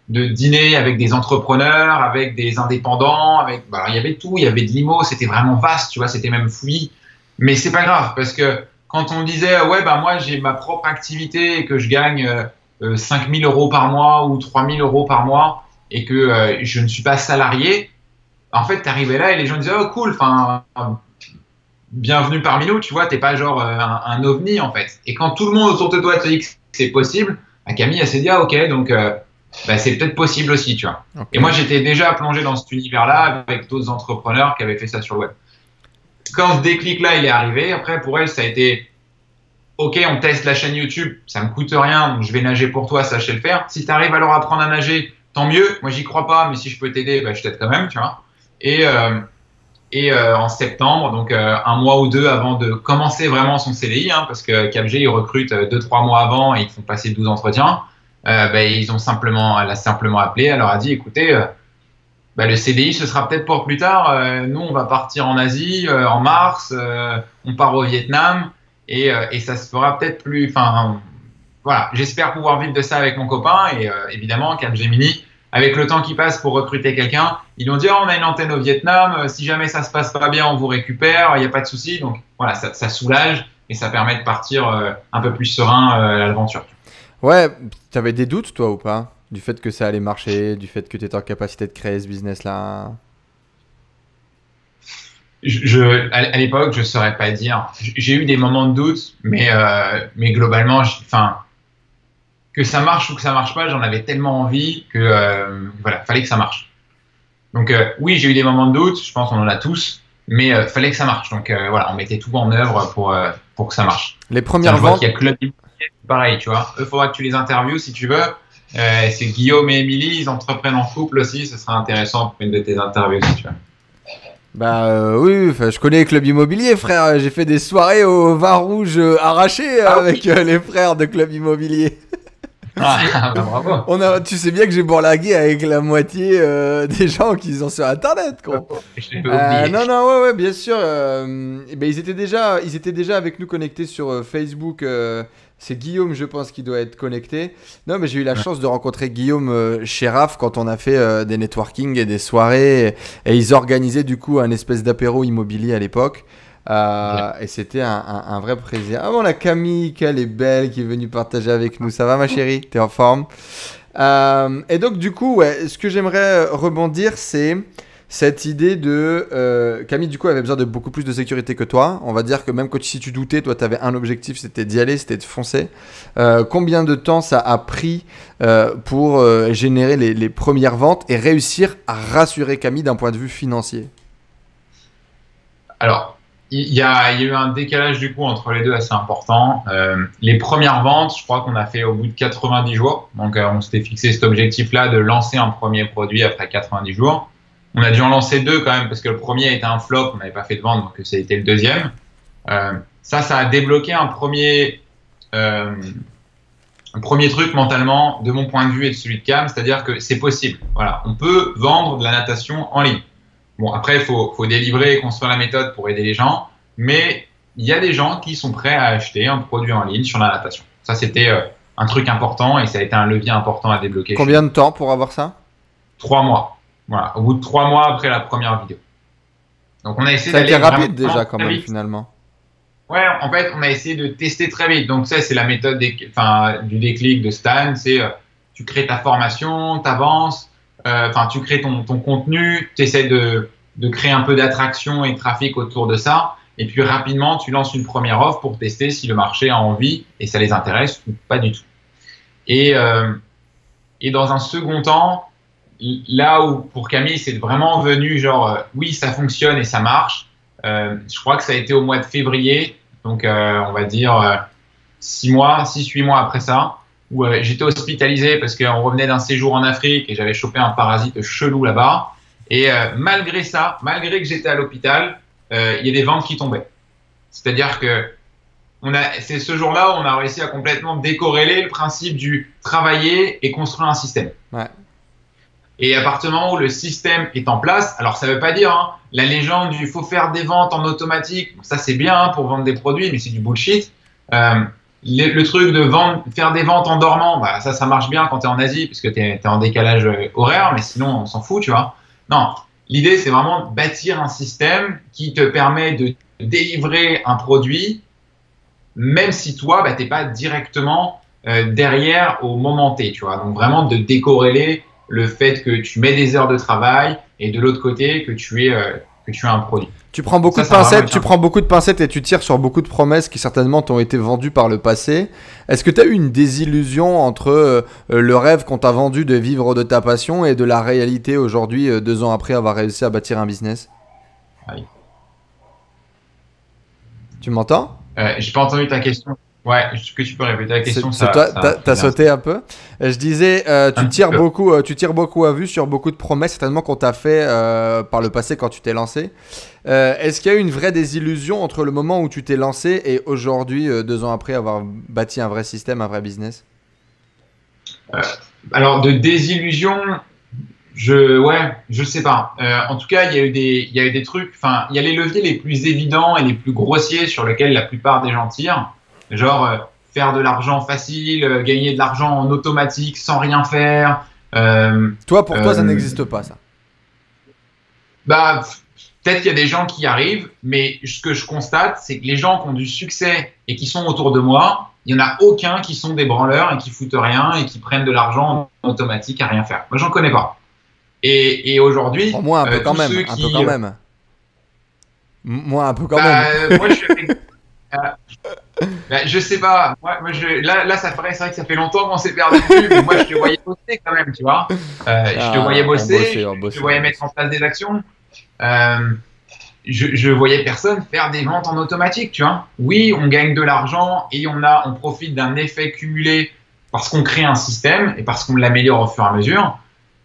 de dîner avec des entrepreneurs, avec des indépendants, il y avait tout, il y avait de l'IMO, c'était vraiment vaste, tu vois, c'était même fouillis. Mais c'est pas grave parce que quand on disait, moi, j'ai ma propre activité et que je gagne 5 000 euros par mois ou 3 000 euros par mois et que je ne suis pas salarié, en fait, t'arrivais là et les gens disaient, oh cool, bienvenue parmi nous, tu vois, t'es pas genre un ovni en fait. Et quand tout le monde autour de toi te dit que c'est possible, Camille elle s'est dit ok, donc c'est peut-être possible aussi, tu vois. Okay. Et moi j'étais déjà plongé dans cet univers-là avec d'autres entrepreneurs qui avaient fait ça sur le web. Quand ce déclic-là il est arrivé, après pour elle ça a été ok, on teste la chaîne YouTube, ça me coûte rien, donc je vais nager pour toi, sachez le faire. Si t'arrives à leur apprendre à nager, tant mieux. Moi j'y crois pas, mais si je peux t'aider, je t'aide quand même, tu vois. Et en septembre, donc un mois ou deux avant de commencer vraiment son CDI, parce que Capg ils recrutent 2-3 mois avant et ils font passer 12 entretiens, elle a simplement appelé, elle leur a dit écoutez, le CDI ce sera peut-être pour plus tard, nous on va partir en Asie en mars, on part au Vietnam et ça se fera peut-être plus, voilà, j'espère pouvoir vivre de ça avec mon copain et évidemment Capgemini, avec le temps qui passe pour recruter quelqu'un, ils lui ont dit on a une antenne au Vietnam, si jamais ça se passe pas bien, on vous récupère, il n'y a pas de souci. Donc voilà, ça soulage et ça permet de partir un peu plus serein à l'aventure. Ouais, tu avais des doutes toi ou pas? Du fait que ça allait marcher, du fait que tu étais en capacité de créer ce business-là? À l'époque, je ne saurais pas dire. J'ai eu des moments de doute, mais globalement, que ça marche ou que ça marche pas, j'en avais tellement envie que fallait que ça marche. Donc oui, j'ai eu des moments de doute, je pense qu'on en a tous, mais fallait que ça marche. Donc on mettait tout en œuvre pour que ça marche. Les premières ventes, il y a Club Immobilier, pareil, tu vois. Il faudra que tu les interviewes si tu veux. C'est Guillaume et Émilie, ils entreprennent en couple aussi, ce sera intéressant pour une de tes interviews si tu veux. Oui, je connais Club Immobilier, frère. J'ai fait des soirées au vin rouge arraché avec les frères de Club Immobilier. Bravo. Tu sais bien que j'ai bourlingué avec la moitié des gens qui sont sur internet, quoi. Ouais, bien sûr. Ils étaient déjà avec nous connectés sur Facebook. C'est Guillaume, je pense, qui doit être connecté. Non, mais j'ai eu la chance de rencontrer Guillaume chez RAF quand on a fait des networking et des soirées. Et ils organisaient du coup un espèce d'apéro immobilier à l'époque. Et c'était un vrai plaisir. Ah bon, la Camille, qu'elle est belle, qui est venue partager avec nous. Ça va ma chérie? T'es en forme? Et donc du coup, ce que j'aimerais rebondir, c'est cette idée de... Camille, du coup, avait besoin de beaucoup plus de sécurité que toi. On va dire que même si tu doutais, toi, tu avais un objectif, c'était d'y aller, c'était de foncer. Combien de temps ça a pris pour générer les premières ventes et réussir à rassurer Camille d'un point de vue financier? Alors, il y a eu un décalage du coup entre les deux assez important. Les premières ventes, je crois qu'on a fait au bout de 90 jours. Donc, on s'était fixé cet objectif-là de lancer un premier produit après 90 jours. On a dû en lancer deux quand même parce que le premier a été un flop, on n'avait pas fait de vente, donc ça a été le deuxième. Ça a débloqué un premier truc mentalement de mon point de vue et de celui de Cam, c'est-à-dire que c'est possible. Voilà, on peut vendre de la natation en ligne. Bon, après, il faut délivrer et construire la méthode pour aider les gens, mais il y a des gens qui sont prêts à acheter un produit en ligne sur la natation. Ça, c'était un truc important et ça a été un levier important à débloquer. Combien de temps pour avoir ça? 3 mois. Voilà, au bout de 3 mois après la première vidéo. Donc on a essayé Ça a été d'aller rapide vraiment déjà quand très même vite. finalement. Ouais, en fait, on a essayé de tester très vite. Donc ça, c'est la méthode du déclic de Stan. C'est tu crées ta formation, tu avances, tu crées ton contenu, tu essaies de créer un peu d'attraction et de trafic autour de ça. Et puis rapidement, tu lances une première offre pour tester si le marché a envie et ça les intéresse ou pas du tout. Et dans un second temps, là où pour Camille, c'est vraiment venu genre oui, ça fonctionne et ça marche. Je crois que ça a été au mois de février, donc on va dire 6-8 mois après ça, où j'étais hospitalisé parce qu'on revenait d'un séjour en Afrique et j'avais chopé un parasite chelou là-bas. Et malgré ça, malgré que j'étais à l'hôpital, il y a des ventes qui tombaient. C'est-à-dire que c'est ce jour-là où on a réussi à complètement décorréler le principe du travailler et construire un système. Ouais. Et à partir du moment où le système est en place, alors ça veut pas dire la légende du faut faire des ventes en automatique, ça c'est bien pour vendre des produits, mais c'est du bullshit. Le truc de faire des ventes en dormant, bah, ça marche bien quand tu es en Asie, puisque tu es en décalage horaire, mais sinon on s'en fout, tu vois. Non, l'idée c'est vraiment de bâtir un système qui te permet de délivrer un produit, même si toi, bah, tu n'es pas directement derrière au moment T, tu vois. Donc vraiment de décorréler le fait que tu mets des heures de travail et de l'autre côté que tu as un produit. Tu prends beaucoup de pincettes et tu tires sur beaucoup de promesses qui certainement t'ont été vendues par le passé. Est-ce que tu as eu une désillusion entre le rêve qu'on t'a vendu de vivre de ta passion et de la réalité aujourd'hui, 2 ans après avoir réussi à bâtir un business? Oui. Tu m'entends? J'ai pas entendu ta question. Ouais, est-ce que tu peux répéter la question? T'as sauté un peu. Je disais, tu tires beaucoup à vue sur beaucoup de promesses certainement qu'on t'a fait par le passé quand tu t'es lancé. Est-ce qu'il y a eu une vraie désillusion entre le moment où tu t'es lancé et aujourd'hui, 2 ans après avoir bâti un vrai système, un vrai business? Alors de désillusion, je sais pas. En tout cas, il y a eu des trucs. Enfin, il y a les leviers les plus évidents et les plus grossiers sur lesquels la plupart des gens tirent. Genre faire de l'argent facile, gagner de l'argent en automatique sans rien faire. Pour toi, ça n'existe pas, ça? Bah, peut-être qu'il y a des gens qui y arrivent, mais ce que je constate, c'est que les gens qui ont du succès et qui sont autour de moi, il n'y en a aucun qui sont des branleurs et qui foutent rien et qui prennent de l'argent en automatique à rien faire. Moi, j'en connais pas. Et aujourd'hui, moi, un peu quand même. Moi, un peu quand même. Moi, je sais pas. Là, c'est vrai que ça fait longtemps qu'on s'est perdu de vue, mais moi, je te voyais bosser quand même, tu vois. Je te voyais bosser, je te voyais mettre en place des actions. Je voyais personne faire des ventes en automatique, tu vois. Oui, on gagne de l'argent et on profite d'un effet cumulé parce qu'on crée un système et parce qu'on l'améliore au fur et à mesure.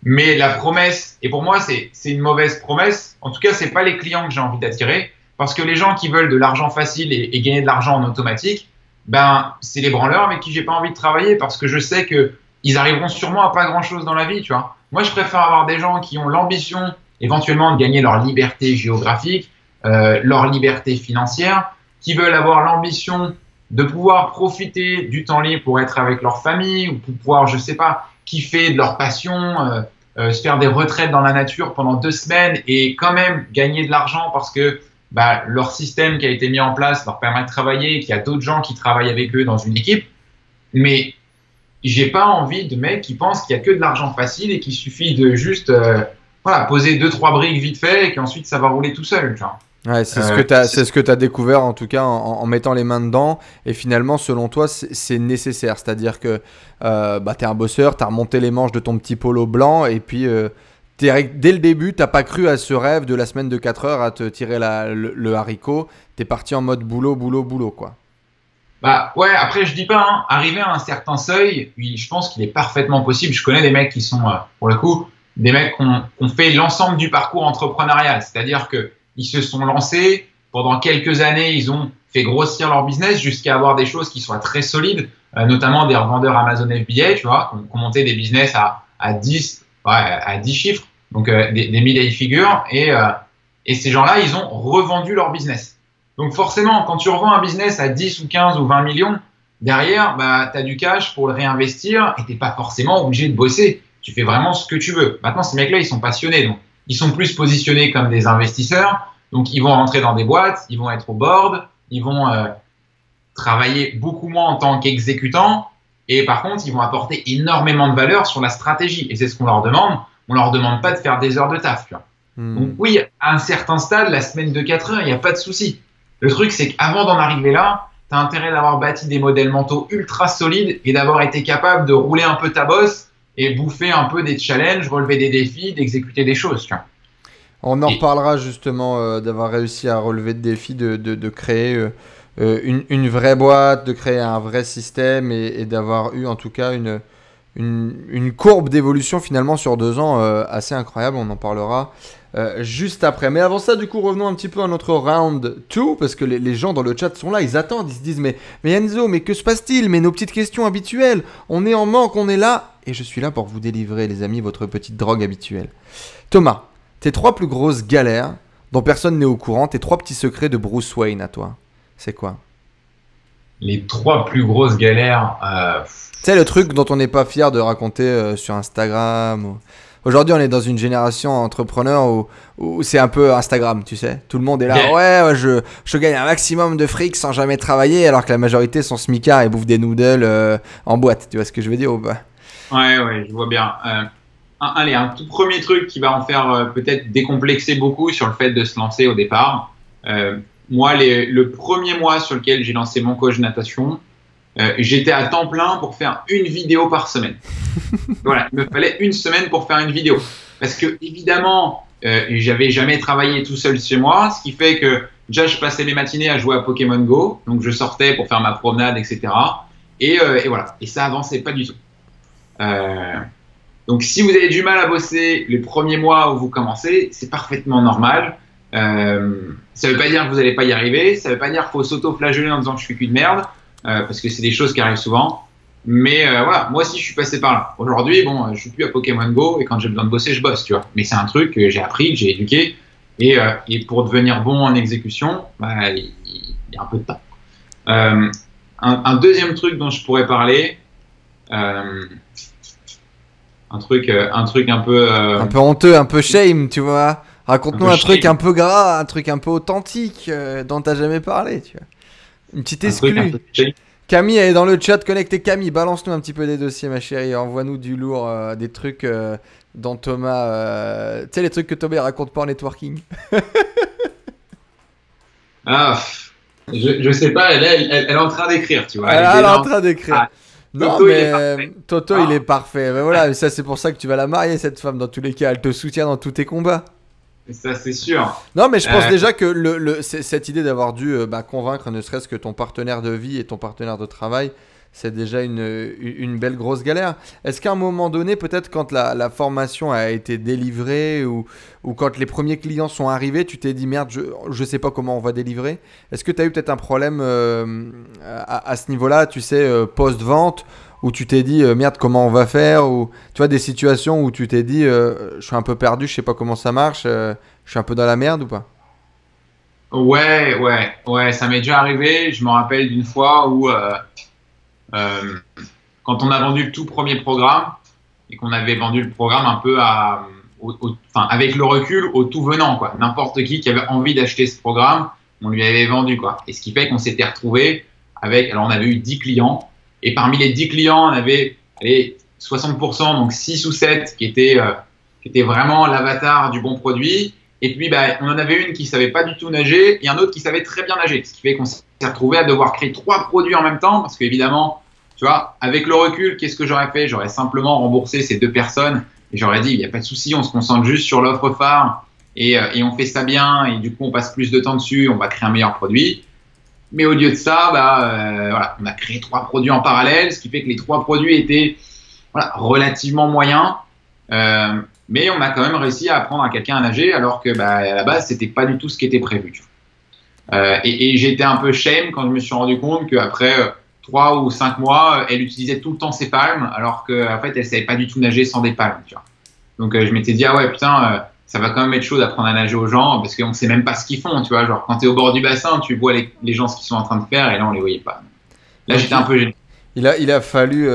Mais la promesse, et pour moi, c'est une mauvaise promesse. En tout cas, c'est pas les clients que j'ai envie d'attirer. Parce que les gens qui veulent de l'argent facile et gagner de l'argent en automatique, ben, c'est les branleurs avec qui j'ai pas envie de travailler parce que je sais que ils arriveront sûrement à pas grand chose dans la vie, tu vois. Moi, je préfère avoir des gens qui ont l'ambition éventuellement de gagner leur liberté géographique, leur liberté financière, qui veulent avoir l'ambition de pouvoir profiter du temps libre pour être avec leur famille ou pour pouvoir, je sais pas, kiffer de leur passion, se faire des retraites dans la nature pendant 2 semaines et quand même gagner de l'argent parce que leur système qui a été mis en place leur permet de travailler, qu'il y a d'autres gens qui travaillent avec eux dans une équipe. Mais j'ai pas envie de mecs qui pensent qu'il y a que de l'argent facile et qu'il suffit de juste poser 2-3 briques vite fait et qu'ensuite ça va rouler tout seul. Tu vois. Ouais, c'est ce que tu as découvert en tout cas en mettant les mains dedans. Et finalement, selon toi, c'est nécessaire. C'est-à-dire que tu es un bosseur, tu as remonté les manches de ton petit polo blanc et puis dès le début, t'as pas cru à ce rêve de la semaine de 4 heures à te tirer le haricot. T'es parti en mode boulot, quoi. Bah ouais, après je dis pas, arriver à un certain seuil, je pense qu'il est parfaitement possible. Je connais des mecs qui sont, pour le coup, des mecs qui ont fait l'ensemble du parcours entrepreneurial. C'est-à-dire qu'ils se sont lancés, pendant quelques années, ils ont fait grossir leur business jusqu'à avoir des choses qui soient très solides, notamment des revendeurs Amazon FBA, tu vois, qui ont monté des business à 10 chiffres, donc des milliers de figures, et ces gens-là, ils ont revendu leur business. Donc forcément, quand tu revends un business à 10 ou 15 ou 20 millions, derrière, tu as du cash pour le réinvestir et tu n'es pas forcément obligé de bosser. Tu fais vraiment ce que tu veux. Maintenant, ces mecs-là, ils sont passionnés, donc ils sont plus positionnés comme des investisseurs. Donc, ils vont rentrer dans des boîtes, ils vont être au board, ils vont travailler beaucoup moins en tant qu'exécutants. Et par contre, ils vont apporter énormément de valeur sur la stratégie. Et c'est ce qu'on leur demande. On leur demande pas de faire des heures de taf. Tu vois. Donc oui, à un certain stade, la semaine de 4 heures, il n'y a pas de souci. Le truc, c'est qu'avant d'en arriver là, tu as intérêt d'avoir bâti des modèles mentaux ultra solides et d'avoir été capable de rouler un peu ta bosse et bouffer un peu des challenges, relever des défis, d'exécuter des choses. Tu vois. On en reparlera justement d'avoir réussi à relever des défis, de créer une vraie boîte, de créer un vrai système et d'avoir eu en tout cas une courbe d'évolution finalement sur 2 ans assez incroyable. On en parlera juste après. Mais avant ça, du coup, revenons un petit peu à notre round 2 parce que les gens dans le chat sont là, ils attendent, ils se disent mais Enzo, mais que se passe-t-il? Mais nos petites questions habituelles, on est en manque, on est là et je suis là pour vous délivrer les amis, votre petite drogue habituelle. Thomas, tes 3 plus grosses galères dont personne n'est au courant, tes 3 petits secrets de Bruce Wayne à toi, c'est quoi? Les 3 plus grosses galères. C'est le truc dont on n'est pas fier de raconter sur Instagram. Aujourd'hui, on est dans une génération entrepreneur où c'est un peu Instagram, tu sais. Tout le monde est là, ouais, je gagne un maximum de fric sans jamais travailler, alors que la majorité sont smicards et bouffent des noodles en boîte. Tu vois ce que je veux dire ou pas? Ouais, je vois bien. Allez, un tout premier truc qui va en faire peut-être décomplexer beaucoup sur le fait de se lancer au départ. Moi, le premier mois sur lequel j'ai lancé mon coach natation, j'étais à temps plein pour faire une vidéo par semaine. Voilà, il me fallait une semaine pour faire une vidéo. Parce que, évidemment, j'avais jamais travaillé tout seul chez moi, ce qui fait que déjà, je passais les matinées à jouer à Pokémon Go. Donc, je sortais pour faire ma promenade, etc. Et voilà. Et ça avançait pas du tout. Donc, si vous avez du mal à bosser les premiers mois où vous commencez, c'est parfaitement normal. Ça veut pas dire que vous n'allez pas y arriver. Ça veut pas dire qu'il faut s'auto-flageller en disant que je suis qu'une merde. Parce que c'est des choses qui arrivent souvent. Mais voilà, moi aussi je suis passé par là. Aujourd'hui, bon, je suis plus à Pokémon Go et quand j'ai besoin de bosser, je bosse, tu vois. Mais c'est un truc que j'ai appris, que j'ai éduqué. Et pour devenir bon en exécution, bah, il y a un peu de temps. Un deuxième truc dont je pourrais parler, un truc un peu... Un peu honteux, un peu shame, tu vois. Raconte-nous un truc un peu gras, un truc un peu authentique dont t'as jamais parlé, tu vois. Une petite exclue. Camille, elle est dans le chat, connectez Camille, balance-nous un petit peu des dossiers ma chérie, envoie-nous du lourd, des trucs dont Thomas... tu sais les trucs que Thomas raconte pas en networking. Je sais pas, elle est en train d'écrire, tu vois. Elle est en train d'écrire. Ah, non Toto, mais Toto il est parfait. Mais voilà, ça c'est pour ça que tu vas la marier cette femme, dans tous les cas, elle te soutient dans tous tes combats. Ça, c'est sûr. Non, mais je pense déjà que cette idée d'avoir dû convaincre ne serait-ce que ton partenaire de vie et ton partenaire de travail, c'est déjà une belle grosse galère. Est-ce qu'à un moment donné, peut-être quand la formation a été délivrée ou quand les premiers clients sont arrivés, tu t'es dit merde, je sais pas comment on va délivrer? Est-ce que tu as eu peut-être un problème à ce niveau-là, tu sais, post-vente, où tu t'es dit merde comment on va faire, ou tu vois des situations où tu t'es dit je suis un peu perdu, je sais pas comment ça marche, je suis un peu dans la merde ou pas? Ouais, ça m'est déjà arrivé. Je me rappelle d'une fois où quand on a vendu le tout premier programme et qu'on avait vendu le programme un peu avec le recul au tout venant, quoi. N'importe qui avait envie d'acheter ce programme, on lui avait vendu, quoi. Et ce qui fait qu'on s'était retrouvé alors on avait eu 10 clients. Et parmi les 10 clients, on avait 60%, donc 6 ou 7 qui étaient vraiment l'avatar du bon produit. Et puis, on en avait une qui savait pas du tout nager et un autre qui savait très bien nager. Ce qui fait qu'on s'est retrouvé à devoir créer 3 produits en même temps parce qu'évidemment, tu vois, avec le recul, qu'est-ce que j'aurais fait? J'aurais simplement remboursé ces 2 personnes et j'aurais dit, il n'y a pas de souci, on se concentre juste sur l'offre phare et on fait ça bien et du coup, on passe plus de temps dessus, on va créer un meilleur produit. Mais au lieu de ça, voilà, on a créé 3 produits en parallèle, ce qui fait que les 3 produits étaient relativement moyens. Mais on a quand même réussi à apprendre à quelqu'un à nager, alors que à la base, c'était pas du tout ce qui était prévu. Et j'ai été un peu shame quand je me suis rendu compte qu'après 3 ou 5 mois, elle utilisait tout le temps ses palmes, alors qu'en fait, elle savait pas du tout nager sans des palmes. Tu vois. Donc je m'étais dit, ah ouais, putain, ça va quand même être chaud d'apprendre à nager aux gens, parce qu'on sait même pas ce qu'ils font. Tu vois, genre quand tu es au bord du bassin, tu vois les gens ce qu'ils sont en train de faire, et là, on les voyait pas. Là, j'étais un peu gêné. Il a fallu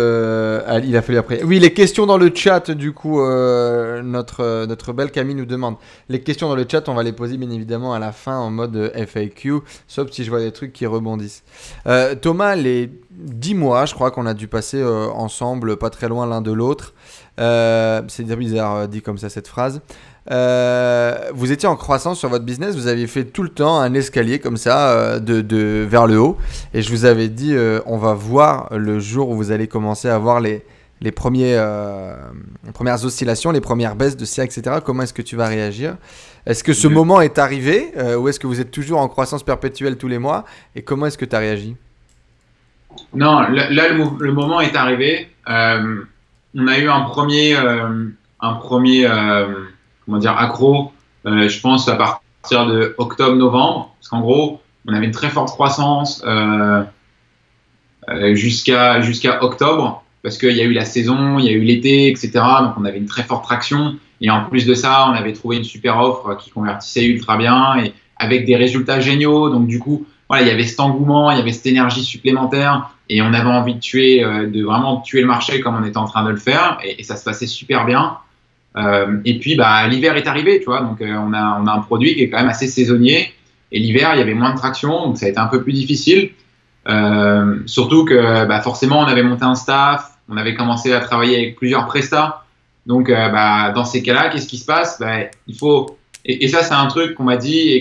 après. Oui, les questions dans le chat, du coup, notre belle Camille nous demande. Les questions dans le chat, on va les poser bien évidemment à la fin en mode FAQ, sauf si je vois des trucs qui rebondissent. Thomas, les 10 mois, je crois qu'on a dû passer ensemble, pas très loin l'un de l'autre. C'est bizarre dit comme ça cette phrase. Vous étiez en croissance sur votre business, vous aviez fait tout le temps un escalier comme ça vers le haut, et je vous avais dit on va voir le jour où vous allez commencer à voir les premières oscillations, les premières baisses de CA, etc. Comment est-ce que tu vas réagir? Est-ce que ce moment est arrivé ou est-ce que vous êtes toujours en croissance perpétuelle tous les mois, et comment est-ce que tu as réagi? Non, là le moment est arrivé. On a eu un premier comment dire, accro, je pense à partir de octobre-novembre, parce qu'en gros, on avait une très forte croissance jusqu'à octobre, parce qu'il y a eu la saison, il y a eu l'été, etc. Donc on avait une très forte traction, et en plus de ça, on avait trouvé une super offre qui convertissait ultra bien, et avec des résultats géniaux. Donc du coup, voilà, il y avait cet engouement, il y avait cette énergie supplémentaire, et on avait envie de vraiment tuer le marché comme on était en train de le faire, et ça se passait super bien. Et puis l'hiver est arrivé, tu vois, donc on a un produit qui est quand même assez saisonnier, et l'hiver il y avait moins de traction, donc ça a été un peu plus difficile, surtout que forcément on avait monté un staff, on avait commencé à travailler avec plusieurs prestats, donc dans ces cas-là, qu'est-ce qui se passe? Il faut, et ça c'est un truc qu'on m'a dit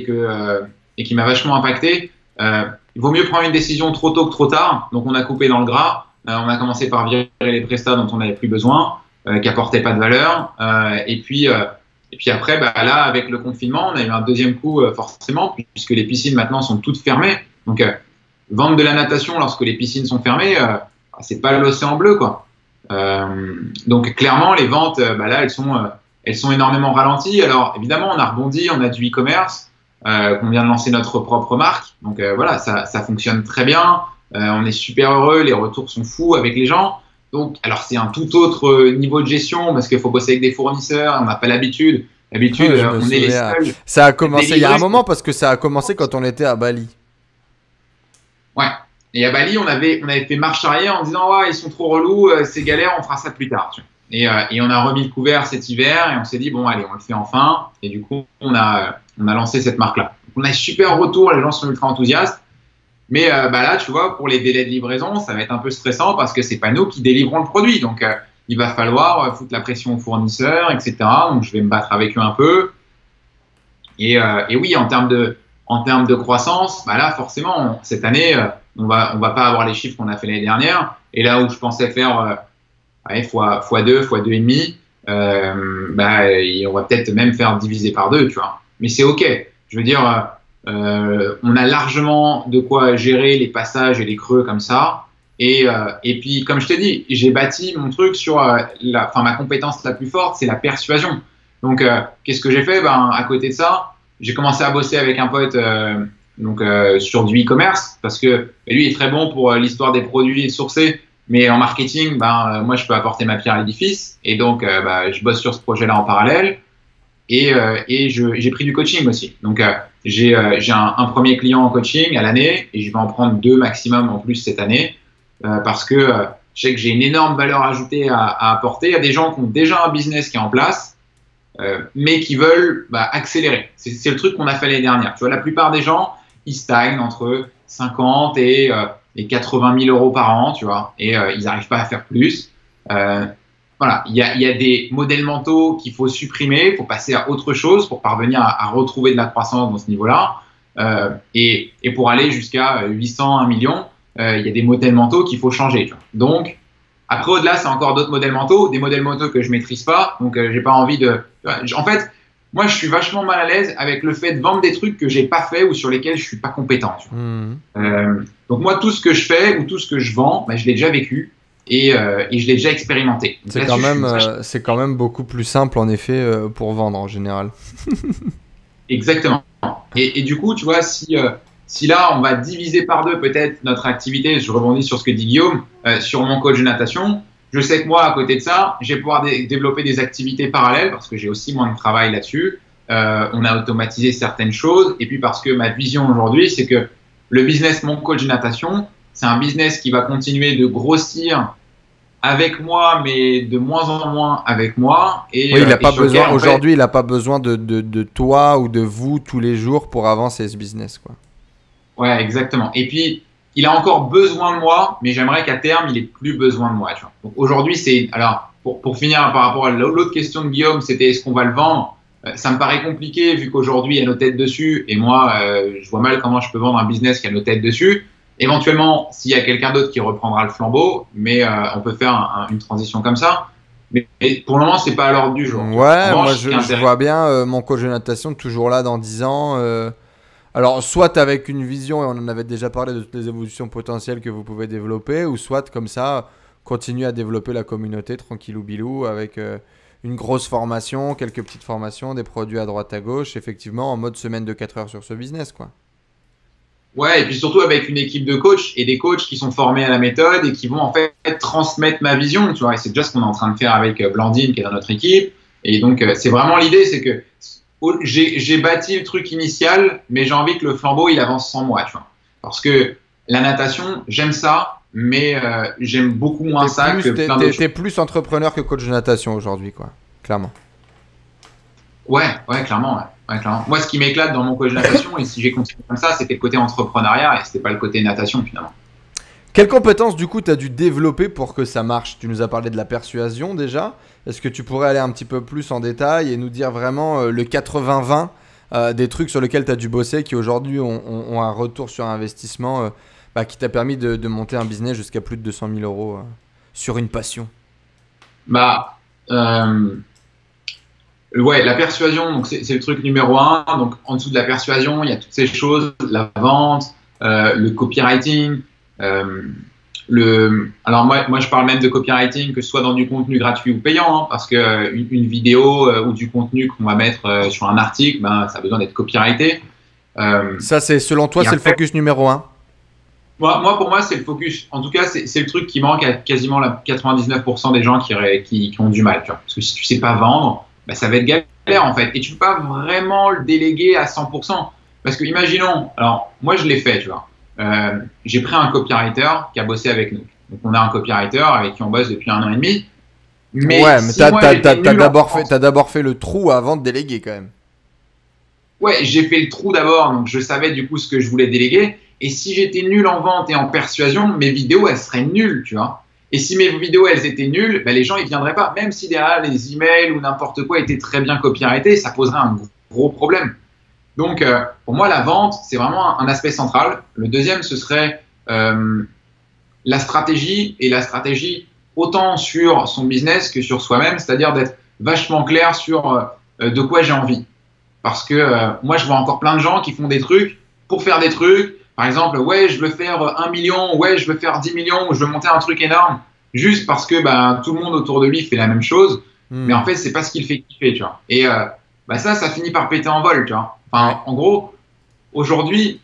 et qui m'a vachement impacté, il vaut mieux prendre une décision trop tôt que trop tard, donc on a coupé dans le gras, on a commencé par virer les prestats dont on n'avait plus besoin, qui apportait pas de valeur, et puis après là avec le confinement on a eu un deuxième coup forcément, puisque les piscines maintenant sont toutes fermées, donc vendre de la natation lorsque les piscines sont fermées, c'est pas l'océan bleu quoi. Donc clairement les ventes là elles sont énormément ralenties. Alors évidemment on a rebondi, on a du e-commerce, on vient de lancer notre propre marque, donc voilà, ça fonctionne très bien, on est super heureux, les retours sont fous avec les gens. Donc, alors c'est un tout autre niveau de gestion parce qu'il faut bosser avec des fournisseurs, on n'a pas l'habitude. D'habitude, on est les seuls. Ça a commencé il y a un moment parce que ça a commencé quand on était à Bali. Ouais. Et à Bali, on avait fait marche arrière en disant ouais, ils sont trop relous, c'est galère, on fera ça plus tard. Tu vois. Et on a remis le couvert cet hiver et on s'est dit bon allez, on le fait enfin. Et du coup, on a lancé cette marque-là. Donc, on a un super retour, les gens sont ultra enthousiastes. Mais là, tu vois, pour les délais de livraison, ça va être un peu stressant parce que c'est pas nous qui délivrons le produit. Donc, il va falloir foutre la pression aux fournisseurs, etc. Donc, je vais me battre avec eux un peu. Et oui, en termes de croissance, là, forcément, cette année, on va pas avoir les chiffres qu'on a fait l'année dernière. Et là où je pensais faire x2, x2,5, on va peut-être même faire diviser par 2, tu vois. Mais c'est OK. Je veux dire, on a largement de quoi gérer les passages et les creux comme ça. Et puis, comme je t'ai dit, j'ai bâti mon truc sur ma compétence la plus forte, c'est la persuasion. Donc, qu'est-ce que j'ai fait? À côté de ça, j'ai commencé à bosser avec un pote sur du e-commerce parce que lui est très bon pour l'histoire des produits sourcés, mais en marketing, moi, je peux apporter ma pierre à l'édifice. Et donc, je bosse sur ce projet-là en parallèle. Et j'ai pris du coaching aussi. Donc, j'ai un premier client en coaching à l'année et je vais en prendre 2 maximum en plus cette année parce que je sais que j'ai une énorme valeur ajoutée à apporter. Il y a des gens qui ont déjà un business qui est en place, mais qui veulent accélérer. C'est le truc qu'on a fait l'année dernière. Tu vois, la plupart des gens, ils stagnent entre 50 et 80 000 euros par an, tu vois, et ils n'arrivent pas à faire plus. Voilà, il y a des modèles mentaux qu'il faut supprimer, il faut passer à autre chose pour parvenir à retrouver de la croissance dans ce niveau-là. Et pour aller jusqu'à 800, 1 million, il y a des modèles mentaux qu'il faut changer. Tu vois. Donc, après, au-delà, c'est encore d'autres modèles mentaux, des modèles mentaux que je maîtrise pas. Donc, j'ai pas envie de. En fait, moi, je suis vachement mal à l'aise avec le fait de vendre des trucs que j'ai pas fait ou sur lesquels je suis pas compétent. Tu vois. Donc, moi, tout ce que je fais ou tout ce que je vends, je l'ai déjà vécu. Et je l'ai déjà expérimenté. C'est quand même beaucoup plus simple en effet pour vendre en général. Exactement. Et du coup, tu vois, si là on va diviser par 2 peut-être notre activité, je rebondis sur ce que dit Guillaume, sur mon coach de natation, je sais que moi à côté de ça, je vais pouvoir développer des activités parallèles parce que j'ai aussi moins de travail là-dessus. On a automatisé certaines choses et puis parce que ma vision aujourd'hui, c'est que le business mon coach de natation, c'est un business qui va continuer de grossir avec moi, mais de moins en moins avec moi. Et, oui, il n'a pas sur besoin, lequel, en fait, aujourd'hui, il n'a pas besoin de toi ou de vous tous les jours pour avancer ce business, quoi. ouais, exactement. Et puis, il a encore besoin de moi, mais j'aimerais qu'à terme, il ait plus besoin de moi. Tu vois. Donc aujourd'hui, alors, pour finir par rapport à l'autre question de Guillaume, c'était est-ce qu'on va le vendre? Ça me paraît compliqué vu qu'aujourd'hui, il y a nos têtes dessus. Et moi, je vois mal comment je peux vendre un business qui a nos têtes dessus. Éventuellement, s'il y a quelqu'un d'autre qui reprendra le flambeau, mais on peut faire une transition comme ça. Mais pour le moment, c'est pas à l'ordre du jour. Ouais, moi je vois bien mon coach de natation toujours là dans 10 ans. Alors, soit avec une vision, et on en avait déjà parlé de toutes les évolutions potentielles que vous pouvez développer, ou soit comme ça, continuer à développer la communauté tranquillou bilou avec une grosse formation, quelques petites formations, des produits à droite à gauche, effectivement en mode semaine de 4 heures sur ce business, quoi. Ouais, et puis surtout avec une équipe de coachs et des coachs qui sont formés à la méthode et qui vont en fait transmettre ma vision, tu vois. Et c'est déjà ce qu'on est en train de faire avec Blandine qui est dans notre équipe. Et donc, c'est vraiment l'idée, c'est que j'ai bâti le truc initial, mais j'ai envie que le flambeau, il avance sans moi, tu vois. Parce que la natation, j'aime ça, mais j'aime beaucoup moins ça que plein d'autres choses. T'es plus entrepreneur que coach de natation aujourd'hui, quoi. Clairement. Ouais, clairement, ouais. Ouais, clairement. Moi, ce qui m'éclate dans mon coach de natation, et si j'ai continué comme ça, c'était le côté entrepreneuriat et c'était pas le côté natation finalement. Quelles compétences du coup tu as dû développer pour que ça marche? Tu nous as parlé de la persuasion déjà. Est-ce que tu pourrais aller un petit peu plus en détail et nous dire vraiment le 80-20 des trucs sur lesquels tu as dû bosser qui aujourd'hui ont un retour sur investissement qui t'a permis de monter un business jusqu'à plus de 200 000 euros sur une passion? Ouais, la persuasion, donc c'est le truc numéro 1. Donc en dessous de la persuasion, il y a toutes ces choses, la vente, le copywriting. Alors moi, je parle même de copywriting, que ce soit dans du contenu gratuit ou payant, hein, parce que une vidéo ou du contenu qu'on va mettre sur un article, ça a besoin d'être copyrighté. Ça, c'est selon toi, c'est le focus numéro 1. Pour moi, c'est le focus. En tout cas, c'est le truc qui manque à quasiment 99% des gens qui ont du mal. Tu vois. Parce que si tu sais pas vendre, ça va être galère en fait. Et tu peux pas vraiment le déléguer à 100%. Parce que imaginons, alors moi je l'ai fait, tu vois. J'ai pris un copywriter qui a bossé avec nous. Donc on a un copywriter avec qui on bosse depuis 1 an et demi. Mais t'as d'abord fait le trou avant de déléguer quand même. Ouais, j'ai fait le trou d'abord, donc je savais du coup ce que je voulais déléguer. Et si j'étais nul en vente et en persuasion, mes vidéos elles seraient nulles, tu vois. Et si mes vidéos elles étaient nulles, les gens ils viendraient pas. Même si derrière les emails ou n'importe quoi étaient très bien copyrightés, ça poserait un gros problème. Donc pour moi la vente c'est vraiment un aspect central. Le deuxième ce serait la stratégie, et la stratégie autant sur son business que sur soi-même, c'est-à-dire d'être vachement clair sur de quoi j'ai envie. Parce que moi je vois encore plein de gens qui font des trucs pour faire des trucs. Par exemple, ouais, je veux faire 1 million, ouais, je veux faire 10 millions, ou je veux monter un truc énorme, juste parce que tout le monde autour de lui fait la même chose, mais en fait, c'est pas ce qu'il fait kiffer, tu vois. Et ça finit par péter en vol, tu vois. Enfin, en gros, aujourd'hui,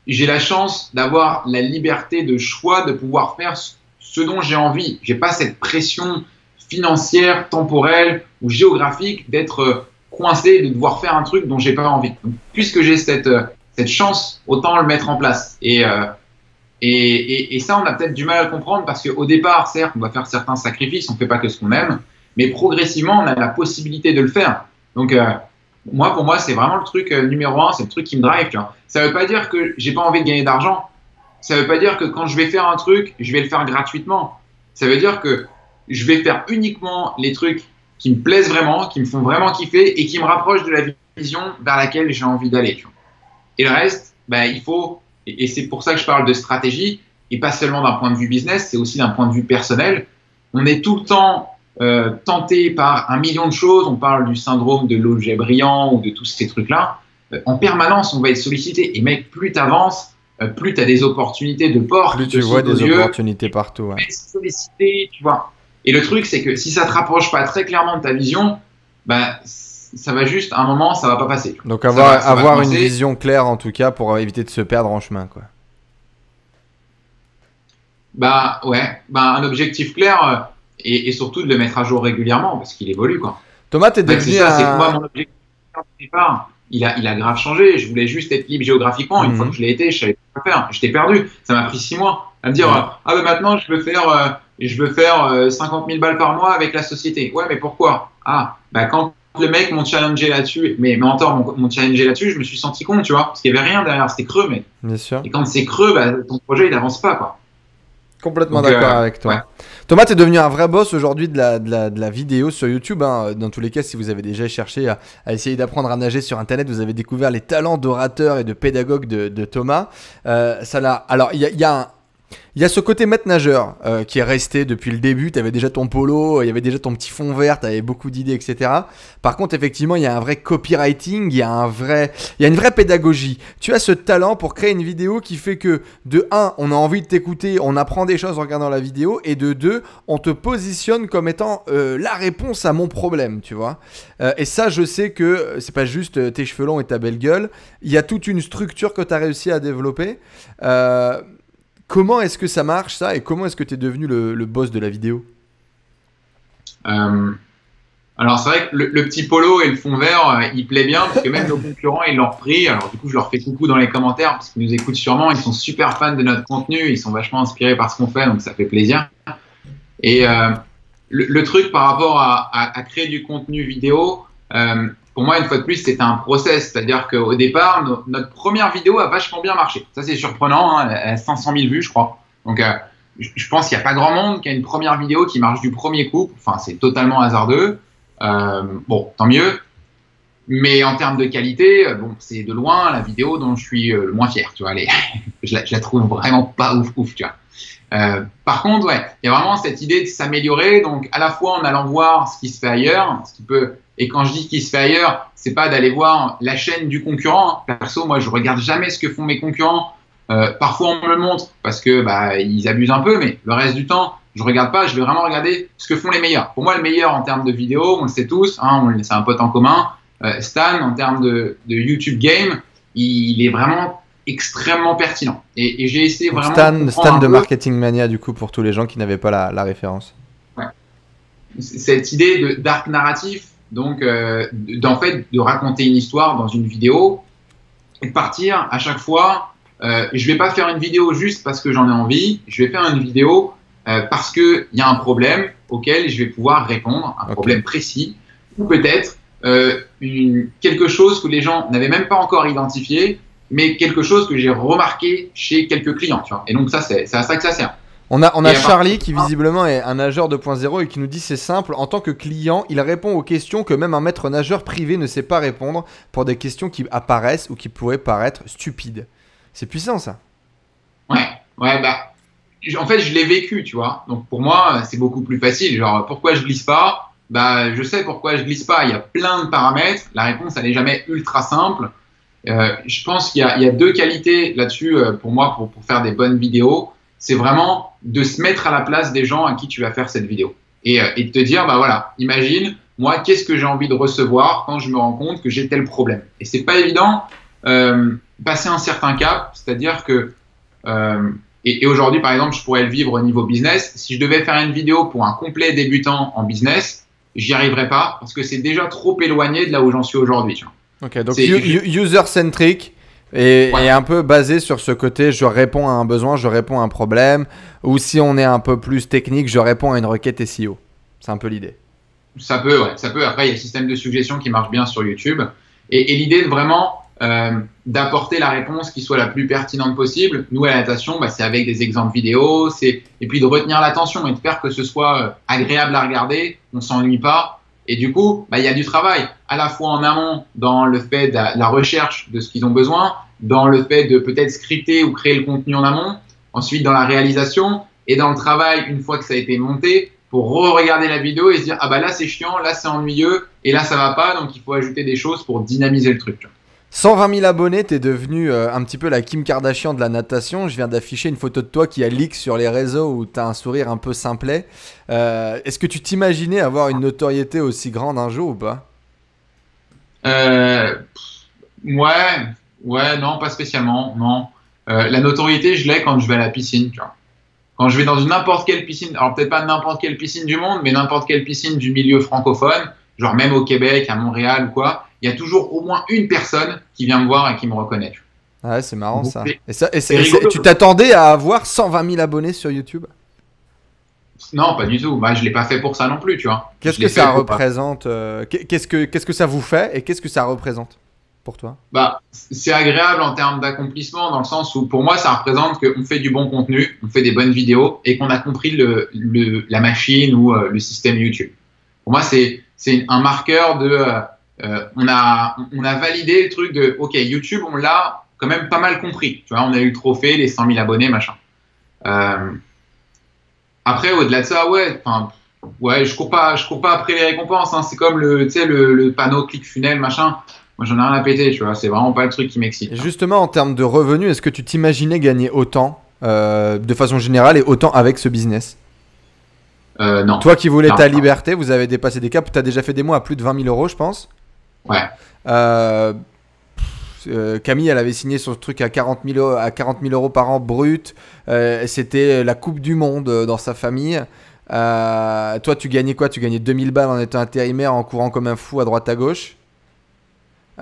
j'ai la chance d'avoir la liberté de choix de pouvoir faire ce dont j'ai envie. J'ai pas cette pression financière, temporelle ou géographique d'être coincé, de devoir faire un truc dont j'ai pas envie. Donc, puisque j'ai cette chance, autant le mettre en place. Et ça, on a peut-être du mal à le comprendre parce qu'au départ, certes, on va faire certains sacrifices, on ne fait pas que ce qu'on aime, mais progressivement, on a la possibilité de le faire. Donc, pour moi, c'est vraiment le truc numéro 1, c'est le truc qui me drive. Tu vois. Ça ne veut pas dire que j'ai pas envie de gagner d'argent. Ça ne veut pas dire que quand je vais faire un truc, je vais le faire gratuitement. Ça veut dire que je vais faire uniquement les trucs qui me plaisent vraiment, qui me font vraiment kiffer et qui me rapprochent de la vision vers laquelle j'ai envie d'aller. Tu vois. Et le reste, il faut, et c'est pour ça que je parle de stratégie, et pas seulement d'un point de vue business, c'est aussi d'un point de vue personnel. On est tout le temps tenté par 1 million de choses, on parle du syndrome de l'objet brillant ou de tous ces trucs-là. En permanence, on va être sollicité. Et mec, plus tu avances, plus tu as des opportunités de portes. Plus tu vois des opportunités partout. Ouais. Sollicité, tu vois. Et le truc, c'est que si ça te rapproche pas très clairement de ta vision, ça va juste, à un moment, ça va pas passer. Donc avoir une vision claire en tout cas pour éviter de se perdre en chemin, quoi. Un objectif clair et surtout de le mettre à jour régulièrement parce qu'il évolue, quoi. Thomas, t'es devenu c'est que moi, mon objectif au départ, il a grave changé. Je voulais juste être libre géographiquement. Une fois que je l'ai été, je savais pas quoi faire. J'étais perdu. Ça m'a pris 6 mois. À me dire, ah ben maintenant je veux faire 50 000 balles par mois avec la société. Ouais, mais pourquoi? Ah, bah quand le mec m'ont challengé là-dessus, mes mentors m'ont challengé là-dessus, je me suis senti con, tu vois, parce qu'il n'y avait rien derrière, c'était creux, mais. Bien sûr. Et quand c'est creux, bah, ton projet il n'avance pas, quoi. Complètement d'accord avec toi. Ouais. Thomas, tu es devenu un vrai boss aujourd'hui de la vidéo sur YouTube. Hein. Dans tous les cas, si vous avez déjà cherché à essayer d'apprendre à nager sur Internet, vous avez découvert les talents d'orateur et de pédagogue de Thomas. Alors, il y a ce côté maître nageur qui est resté depuis le début. Tu avais déjà ton polo, il y avait déjà ton petit fond vert, tu avais beaucoup d'idées, etc. Par contre, effectivement, il y a un vrai copywriting, il y a une vraie pédagogie. Tu as ce talent pour créer une vidéo qui fait que, de 1, on a envie de t'écouter, on apprend des choses en regardant la vidéo, et de 2, on te positionne comme étant la réponse à mon problème, tu vois. Et ça, je sais que c'est pas juste tes cheveux longs et ta belle gueule. Il y a toute une structure que tu as réussi à développer. Comment est-ce que ça marche ça et comment est-ce que tu es devenu le boss de la vidéo? Alors c'est vrai que le petit polo et le fond vert, il plaît bien parce que même nos concurrents, ils l'ont repris. Alors du coup, je leur fais coucou dans les commentaires parce qu'ils nous écoutent sûrement. Ils sont super fans de notre contenu, ils sont vachement inspirés par ce qu'on fait, donc ça fait plaisir. Et le truc par rapport à créer du contenu vidéo, pour moi, une fois de plus, c'était un process. C'est-à-dire qu'au départ, notre première vidéo a vachement bien marché. Ça, c'est surprenant. Hein, elle a 500 000 vues, je crois. Donc, je pense qu'il n'y a pas grand monde qui a une première vidéo qui marche du premier coup. Enfin, c'est totalement hasardeux. Bon, tant mieux. Mais en termes de qualité, bon, c'est de loin la vidéo dont je suis le moins fier. Tu vois, je la trouve vraiment pas ouf, tu vois. Par contre, ouais, il y a vraiment cette idée de s'améliorer. Donc, à la fois en allant voir ce qui se fait ailleurs, ce qui peut. Et quand je dis qu'il se fait ailleurs, c'est pas d'aller voir la chaîne du concurrent. Perso, moi, je regarde jamais ce que font mes concurrents. Parfois, on me le montre parce que ils abusent un peu, mais le reste du temps, je regarde pas. Je vais vraiment regarder ce que font les meilleurs. Pour moi, le meilleur en termes de vidéo, on le sait tous, hein, c'est un pote en commun. Stan, en termes de YouTube game, il est vraiment extrêmement pertinent. Et j'ai essayé vraiment. Stan de Marketing Mania, du coup, pour tous les gens qui n'avaient pas la référence. Ouais. Cette idée d'arc narratif. Donc, d'en fait, de raconter une histoire dans une vidéo et de partir à chaque fois. Je vais pas faire une vidéo juste parce que j'en ai envie. Je vais faire une vidéo parce que il y a un problème auquel je vais pouvoir répondre, un problème précis, ou peut-être quelque chose que les gens n'avaient même pas encore identifié, mais quelque chose que j'ai remarqué chez quelques clients. Tu vois. Et donc ça, c'est à ça que ça sert. On a Charlie qui visiblement est un nageur 2.0 et qui nous dit c'est simple, en tant que client, il répond aux questions que même un maître nageur privé ne sait pas répondre pour des questions qui apparaissent ou qui pourraient paraître stupides. C'est puissant ça. Ouais, en fait je l'ai vécu, tu vois. Donc pour moi c'est beaucoup plus facile. Genre pourquoi je glisse pas? Je sais pourquoi je glisse pas. Il y a plein de paramètres. La réponse elle n'est jamais ultra simple. Je pense qu'il y a deux qualités là-dessus pour moi pour faire des bonnes vidéos. C'est vraiment de se mettre à la place des gens à qui tu vas faire cette vidéo. Et de te dire, voilà, imagine, moi, qu'est-ce que j'ai envie de recevoir quand je me rends compte que j'ai tel problème. Et c'est pas évident passer un certain cap, c'est-à-dire que, et aujourd'hui, par exemple, je pourrais le vivre au niveau business. Si je devais faire une vidéo pour un complet débutant en business, j'y arriverais pas parce que c'est déjà trop éloigné de là où j'en suis aujourd'hui. Ok, donc user-centric. Et un peu basé sur ce côté, je réponds à un besoin, je réponds à un problème. Ou si on est un peu plus technique, je réponds à une requête SEO. C'est un peu l'idée. Ça peut, ouais. Ça peut. Après, il y a le système de suggestion qui marche bien sur YouTube. Et l'idée de vraiment d'apporter la réponse qui soit la plus pertinente possible. Nous, à la natation, c'est avec des exemples vidéo. Et puis de retenir l'attention et de faire que ce soit agréable à regarder, on ne s'ennuie pas. Et du coup, il y a du travail, à la fois en amont dans le fait de la recherche de ce qu'ils ont besoin, dans le fait de peut-être scripter ou créer le contenu en amont, ensuite dans la réalisation et dans le travail une fois que ça a été monté pour re-regarder la vidéo et se dire « Ah là c'est chiant, là c'est ennuyeux et là ça va pas, donc il faut ajouter des choses pour dynamiser le truc. » 120 000 abonnés, t'es devenu un petit peu la Kim Kardashian de la natation. Je viens d'afficher une photo de toi qui a leak sur les réseaux où t'as un sourire un peu simplet. Est-ce que tu t'imaginais avoir une notoriété aussi grande un jour ou pas? Ouais, non, pas spécialement, non. La notoriété, je l'ai quand je vais à la piscine, tu vois. Quand je vais dans n'importe quelle piscine, alors peut-être pas n'importe quelle piscine du monde, mais n'importe quelle piscine du milieu francophone, genre même au Québec, à Montréal ou quoi, il y a toujours au moins une personne qui vient me voir et qui me reconnaît. Ah ouais, c'est marrant ça. C'est- Et rigolo. tu t'attendais à avoir 120 000 abonnés sur YouTube? Non, pas du tout. Bah, je l'ai pas fait pour ça non plus, tu vois. Qu'est-ce Je l'ai que ça fait pour- représente qu'est-ce que ça vous fait et qu'est-ce que ça représente pour toi? Bah, c'est agréable en termes d'accomplissement dans le sens où pour moi ça représente qu'on fait du bon contenu, on fait des bonnes vidéos et qu'on a compris la machine ou le système YouTube. Pour moi c'est un marqueur de on a validé le truc de ok YouTube on l'a quand même pas mal compris. Tu vois, on a eu le trophée, les 100 000 abonnés machin. Après au-delà de ça ouais je cours pas après les récompenses. Hein. C'est comme tu sais le panneau ClickFunnels machin. Moi, j'en ai rien à péter, tu vois. C'est vraiment pas le truc qui m'excite. Et justement, en termes de revenus, est-ce que tu t'imaginais gagner autant de façon générale et autant avec ce business? Non. Toi qui voulais Non, ta non. liberté, vous avez dépassé des caps. Tu as déjà fait des mois à plus de 20 000 euros, je pense. Ouais. Camille, elle avait signé son truc à 40 000 euros par an brut. C'était la Coupe du Monde dans sa famille. Toi, tu gagnais quoi? Tu gagnais 2000 balles en étant intérimaire, en courant comme un fou à droite à gauche.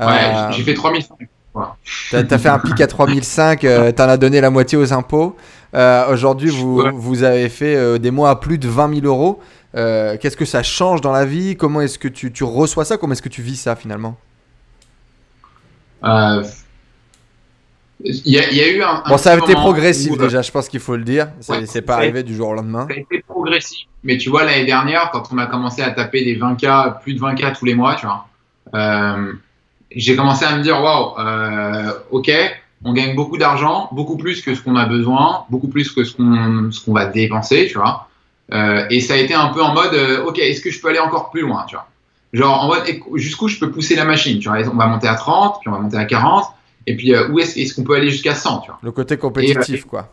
Ouais, j'ai fait 3005. Voilà. T'as fait un pic à 3005, t'en as donné la moitié aux impôts. Aujourd'hui, vous avez fait des mois à plus de 20 000 euros. Qu'est-ce que ça change dans la vie? Comment est-ce que tu reçois ça? Comment est-ce que tu vis ça finalement? Il y a eu un Bon, ça a petit été moment progressif où, déjà, je pense qu'il faut le dire. ouais, C'est pas ça a arrivé du jour au lendemain. ça a été progressif. Mais tu vois, l'année dernière, quand on a commencé à taper des 20K, plus de 20K tous les mois, tu vois, j'ai commencé à me dire, waouh, ok, on gagne beaucoup d'argent, beaucoup plus que ce qu'on a besoin, beaucoup plus que ce qu'on va dépenser, tu vois. Et ça a été un peu en mode, ok, est-ce que je peux aller encore plus loin, tu vois. Genre en mode, jusqu'où je peux pousser la machine, tu vois. On va monter à 30, puis on va monter à 40, et puis où est-ce qu'on peut aller jusqu'à 100, tu vois. Le côté compétitif, quoi.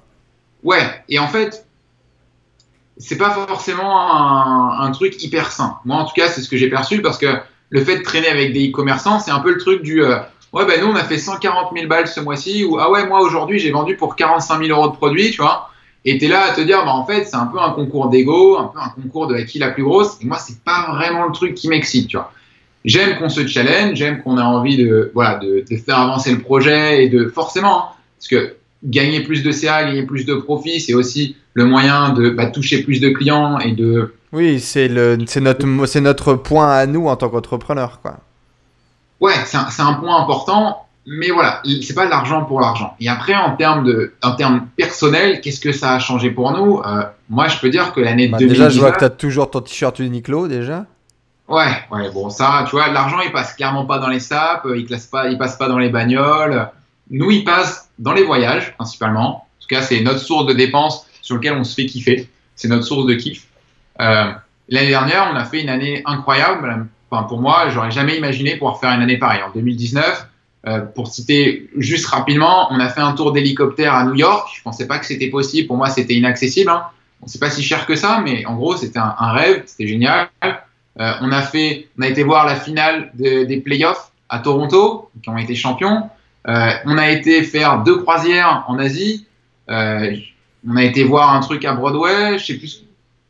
Ouais, et en fait, c'est pas forcément un truc hyper sain. Moi, en tout cas, c'est ce que j'ai perçu parce que le fait de traîner avec des e-commerçants, c'est un peu le truc du ouais, ben nous, on a fait 140 000 balles ce mois-ci, ou ah ouais, moi aujourd'hui, j'ai vendu pour 45 000 euros de produits, tu vois. Et t'es là à te dire, bah en fait, c'est un peu un concours d'ego, un peu un concours de qui la plus grosse. Et moi, c'est pas vraiment le truc qui m'excite, tu vois. J'aime qu'on se challenge, j'aime qu'on a envie de faire avancer le projet et de forcément, hein, parce que gagner plus de CA, gagner plus de profit, c'est aussi le moyen de toucher plus de clients et de. Oui, c'est notre point à nous en tant qu'entrepreneur, quoi. Ouais, c'est un point important, mais voilà, c'est pas l'argent pour l'argent. Et après, en termes personnels, qu'est-ce que ça a changé pour nous? Moi, je peux dire que l'année 2019. Déjà, je vois que tu as toujours ton t-shirt Uniqlo, déjà. Ouais, bon, ça, tu vois, l'argent, il passe clairement pas dans les sapes, il passe pas dans les bagnoles. Nous, il passe dans les voyages, principalement. En tout cas, c'est notre source de dépenses sur laquelle on se fait kiffer. C'est notre source de kiff. L'année dernière, on a fait une année incroyable. Enfin, pour moi, j'aurais jamais imaginé pouvoir faire une année pareille. En 2019, pour citer juste rapidement, on a fait un tour d'hélicoptère à New York. Je pensais pas que c'était possible. Pour moi, c'était inaccessible. Hein. Bon, c'est pas si cher que ça, mais en gros, c'était un rêve. C'était génial. On a été voir la finale des playoffs à Toronto, qui ont été champions. On a été faire 2 croisières en Asie. On a été voir un truc à Broadway. Je sais plus.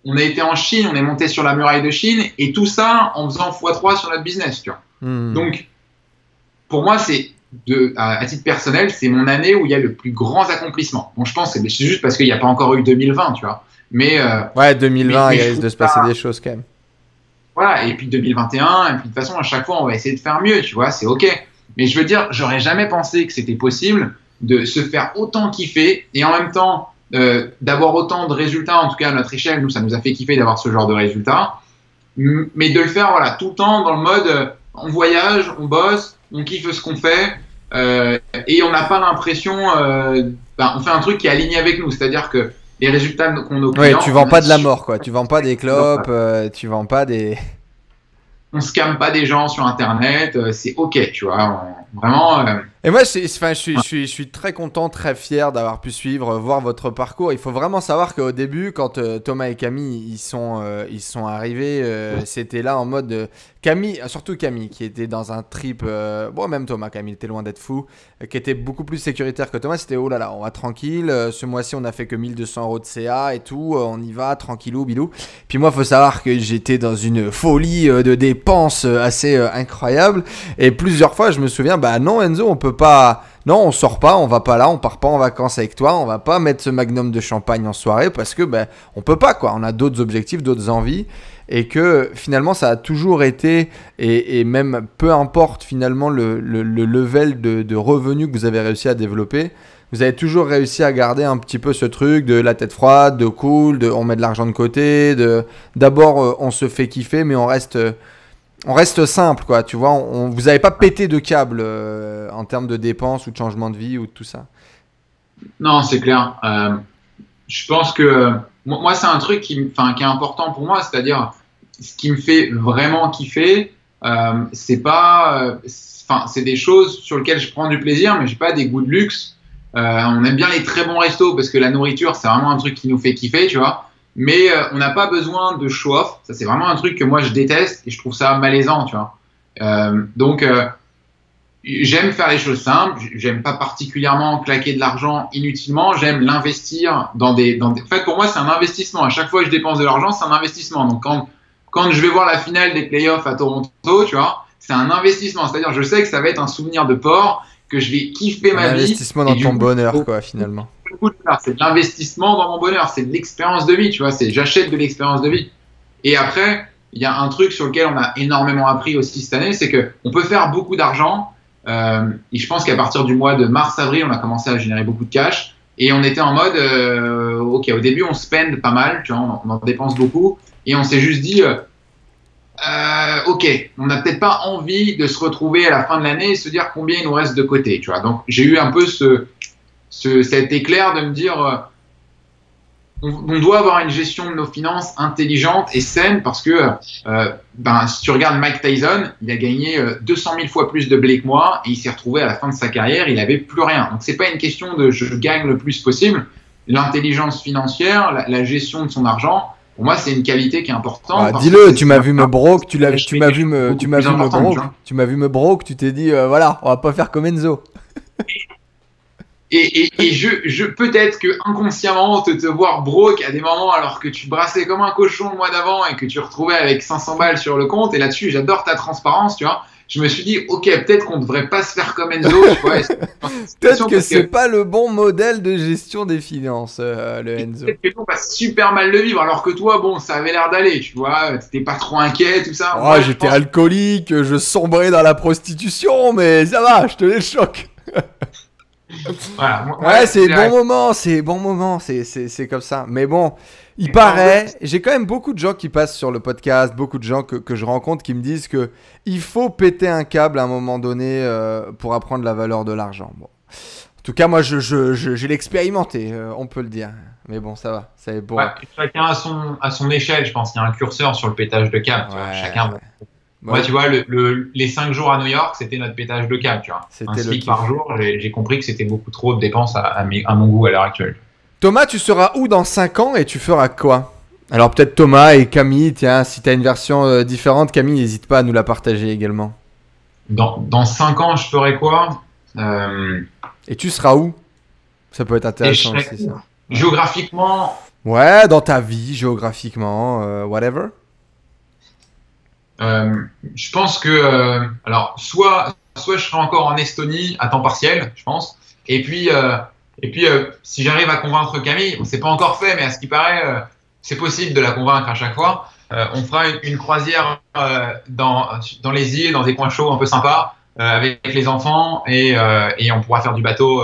On a été en Chine. On est monté sur la muraille de Chine. Et tout ça en faisant x3 sur notre business, tu vois. Donc, pour moi, à titre personnel, c'est mon année où il y a le plus grand accomplissement. Bon, je pense que c'est juste parce qu'il n'y a pas encore eu 2020, tu vois. Mais ouais, 2020, mais il risque de se passer des choses quand même. Voilà, et puis 2021, et puis de toute façon, à chaque fois, on va essayer de faire mieux, tu vois, c'est OK. Mais je veux dire, j'aurais jamais pensé que c'était possible de se faire autant kiffer et en même temps d'avoir autant de résultats, en tout cas à notre échelle, nous, ça nous a fait kiffer d'avoir ce genre de résultats, mais de le faire voilà, tout le temps dans le mode on voyage, on bosse, on kiffe ce qu'on fait et on n'a pas l'impression, on fait un truc qui est aligné avec nous, c'est-à-dire que les résultats qu'ont nos clients. Ouais, tu vends pas de la mort, quoi. Tu vends pas des clopes, tu vends pas des. On scamme pas des gens sur Internet, c'est OK, tu vois. Vraiment. Et moi, je suis très content, très fier d'avoir pu voir votre parcours. Il faut vraiment savoir qu'au début, quand Thomas et Camille ils sont arrivés, c'était là en mode Camille, surtout Camille, qui était dans un trip. Bon, même Thomas, Camille était loin d'être fou, qui était beaucoup plus sécuritaire que Thomas. C'était oh là là, on va tranquille. Ce mois-ci, on a fait que 1200 euros de CA et tout. On y va tranquillou, bilou. Puis moi, faut savoir que j'étais dans une folie de dépenses assez incroyable. Et plusieurs fois, je me souviens, bah non, Enzo, on peut pas. non, on sort pas, on va pas là, on part pas en vacances avec toi, on va pas mettre ce magnum de champagne en soirée parce que on peut pas quoi. On a d'autres objectifs, d'autres envies et que finalement ça a toujours été et même peu importe finalement le level de revenus que vous avez réussi à développer, vous avez toujours réussi à garder un petit peu ce truc de la tête froide, de cool, de on met de l'argent de côté, d'abord on se fait kiffer mais on reste simple, quoi, tu vois. Vous n'avez pas pété de câble en termes de dépenses ou de changement de vie ou de tout ça. Non, c'est clair. Je pense que moi, c'est un truc qui est important pour moi, c'est-à-dire ce qui me fait vraiment kiffer, c'est pas, c'est des choses sur lesquelles je prends du plaisir, mais j'ai pas des goûts de luxe. On aime bien les très bons restos parce que la nourriture, c'est vraiment un truc qui nous fait kiffer, tu vois. Mais on n'a pas besoin de show-off. Ça, c'est vraiment un truc que moi, je déteste et je trouve ça malaisant, tu vois. Donc, j'aime faire les choses simples. J'aime pas particulièrement claquer de l'argent inutilement. J'aime l'investir dans des... En fait, pour moi, c'est un investissement. À chaque fois que je dépense de l'argent, c'est un investissement. Donc, quand je vais voir la finale des playoffs à Toronto, tu vois, c'est un investissement. C'est-à-dire, je sais que ça va être un souvenir de port, que je vais kiffer ma vie. Un investissement dans ton bonheur, quoi, finalement. C'est de l'investissement dans mon bonheur, c'est de l'expérience de vie, tu vois, j'achète de l'expérience de vie. Et après, il y a un truc sur lequel on a énormément appris aussi cette année, c'est qu'on peut faire beaucoup d'argent, et je pense qu'à partir du mois de mars-avril, on a commencé à générer beaucoup de cash, et on était en mode, ok, au début on spend pas mal, tu vois, on en dépense beaucoup, et on s'est juste dit, ok, on n'a peut-être pas envie de se retrouver à la fin de l'année et se dire combien il nous reste de côté, tu vois. Donc j'ai eu un peu cet éclair de me dire on doit avoir une gestion de nos finances intelligente et saine parce que si tu regardes Mike Tyson, il a gagné 200 000 fois plus de blé que moi et il s'est retrouvé à la fin de sa carrière, il avait plus rien. Donc c'est pas une question de je gagne le plus possible. L'intelligence financière, la gestion de son argent, pour moi c'est une qualité qui est importante. Dis-le, tu m'as vu me broke, tu m'as vu me broke, tu t'es dit voilà, on va pas faire comme Enzo. Et je peut-être que inconsciemment te voir broke à des moments alors que tu brassais comme un cochon le mois d'avant et que tu retrouvais avec 500 balles sur le compte, et là-dessus j'adore ta transparence, tu vois. Je me suis dit ok, peut-être qu'on devrait pas se faire comme Enzo, tu vois. Peut-être que c'est pas le bon modèle de gestion des finances, le Enzo. Peut-être que on passe super mal le vivre alors que toi, bon, ça avait l'air d'aller, tu vois, t'étais pas trop inquiet, tout ça. Moi, j'étais alcoolique, je sombrais dans la prostitution, mais ça va, je te les choque. Voilà, c'est bon moment, c'est comme ça. Mais bon, il paraît, j'ai quand même beaucoup de gens qui passent sur le podcast, beaucoup de gens que je rencontre qui me disent que il faut péter un câble à un moment donné pour apprendre la valeur de l'argent. Bon. En tout cas, moi, j'ai l'expérimenté, on peut le dire. Mais bon, ça va, c'est bon. Ouais, chacun à son échelle, je pense qu'il y a un curseur sur le pétage de câble. Tu vois, chacun. Moi, tu vois, les 5 jours à New York, c'était notre pétage de câble, tu vois. Un SMIC par jour, j'ai compris que c'était beaucoup trop de dépenses à mon goût à l'heure actuelle. Thomas, tu seras où dans 5 ans et tu feras quoi? Alors peut-être Thomas et Camille, tiens, si tu as une version différente, Camille, n'hésite pas à nous la partager également. Dans 5 ans, je ferai quoi? Et tu seras où? Ça peut être intéressant aussi, ça. Géographiquement? Ouais, dans ta vie, géographiquement, whatever. Je pense que alors soit je serai encore en Estonie à temps partiel, je pense, et puis si j'arrive à convaincre Camille, c'est pas encore fait, mais à ce qui paraît c'est possible de la convaincre à chaque fois. On fera une croisière dans les îles, dans des coins chauds un peu sympas avec les enfants, et on pourra faire du bateau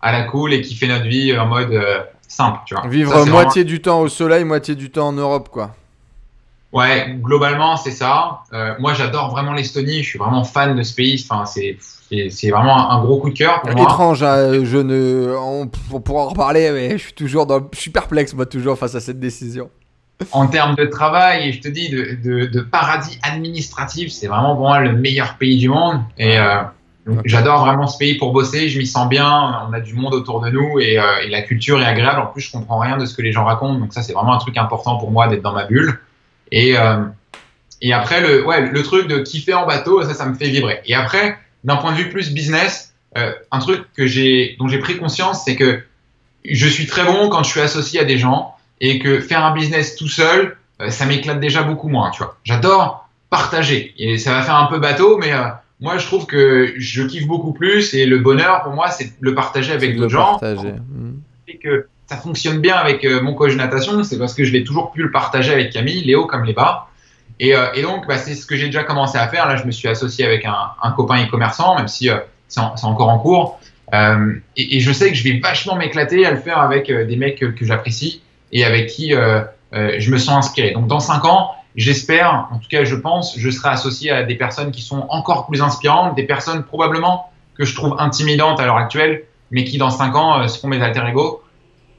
à la cool et kiffer notre vie en mode simple, tu vois. Vivre ça, moitié du temps au soleil, moitié du temps en Europe, quoi. Ouais, globalement, c'est ça. Moi, j'adore vraiment l'Estonie. Je suis vraiment fan de ce pays. Enfin, c'est vraiment un gros coup de cœur pour moi. Étrange, hein, on pourra en reparler, mais je suis perplexe, moi, toujours face à cette décision. En termes de travail, et je te dis, de paradis administratif, c'est vraiment pour moi le meilleur pays du monde. Et donc, j'adore vraiment ce pays pour bosser. Je m'y sens bien. On a du monde autour de nous et la culture est agréable. En plus, je comprends rien de ce que les gens racontent. Donc ça, c'est vraiment un truc important pour moi d'être dans ma bulle. Et après, le truc de kiffer en bateau, ça me fait vibrer. Et après, d'un point de vue plus business, un truc dont j'ai pris conscience, c'est que je suis très bon quand je suis associé à des gens et que faire un business tout seul, ça m'éclate déjà beaucoup moins, tu vois. J'adore partager. Et ça va faire un peu bateau, mais moi, je trouve que je kiffe beaucoup plus et le bonheur, pour moi, c'est de le partager avec d'autres gens. Et que ça fonctionne bien avec mon coach natation, c'est parce que je l'ai toujours pu le partager avec Camille, Léo comme les bas. Et donc, c'est ce que j'ai déjà commencé à faire. Là, je me suis associé avec un copain e-commerçant, même si c'est encore en cours. Et je sais que je vais vachement m'éclater à le faire avec des mecs que j'apprécie et avec qui je me sens inspiré. Donc, dans 5 ans, j'espère, en tout cas, je pense, je serai associé à des personnes qui sont encore plus inspirantes, des personnes probablement que je trouve intimidantes à l'heure actuelle, mais qui dans 5 ans seront mes alter ego.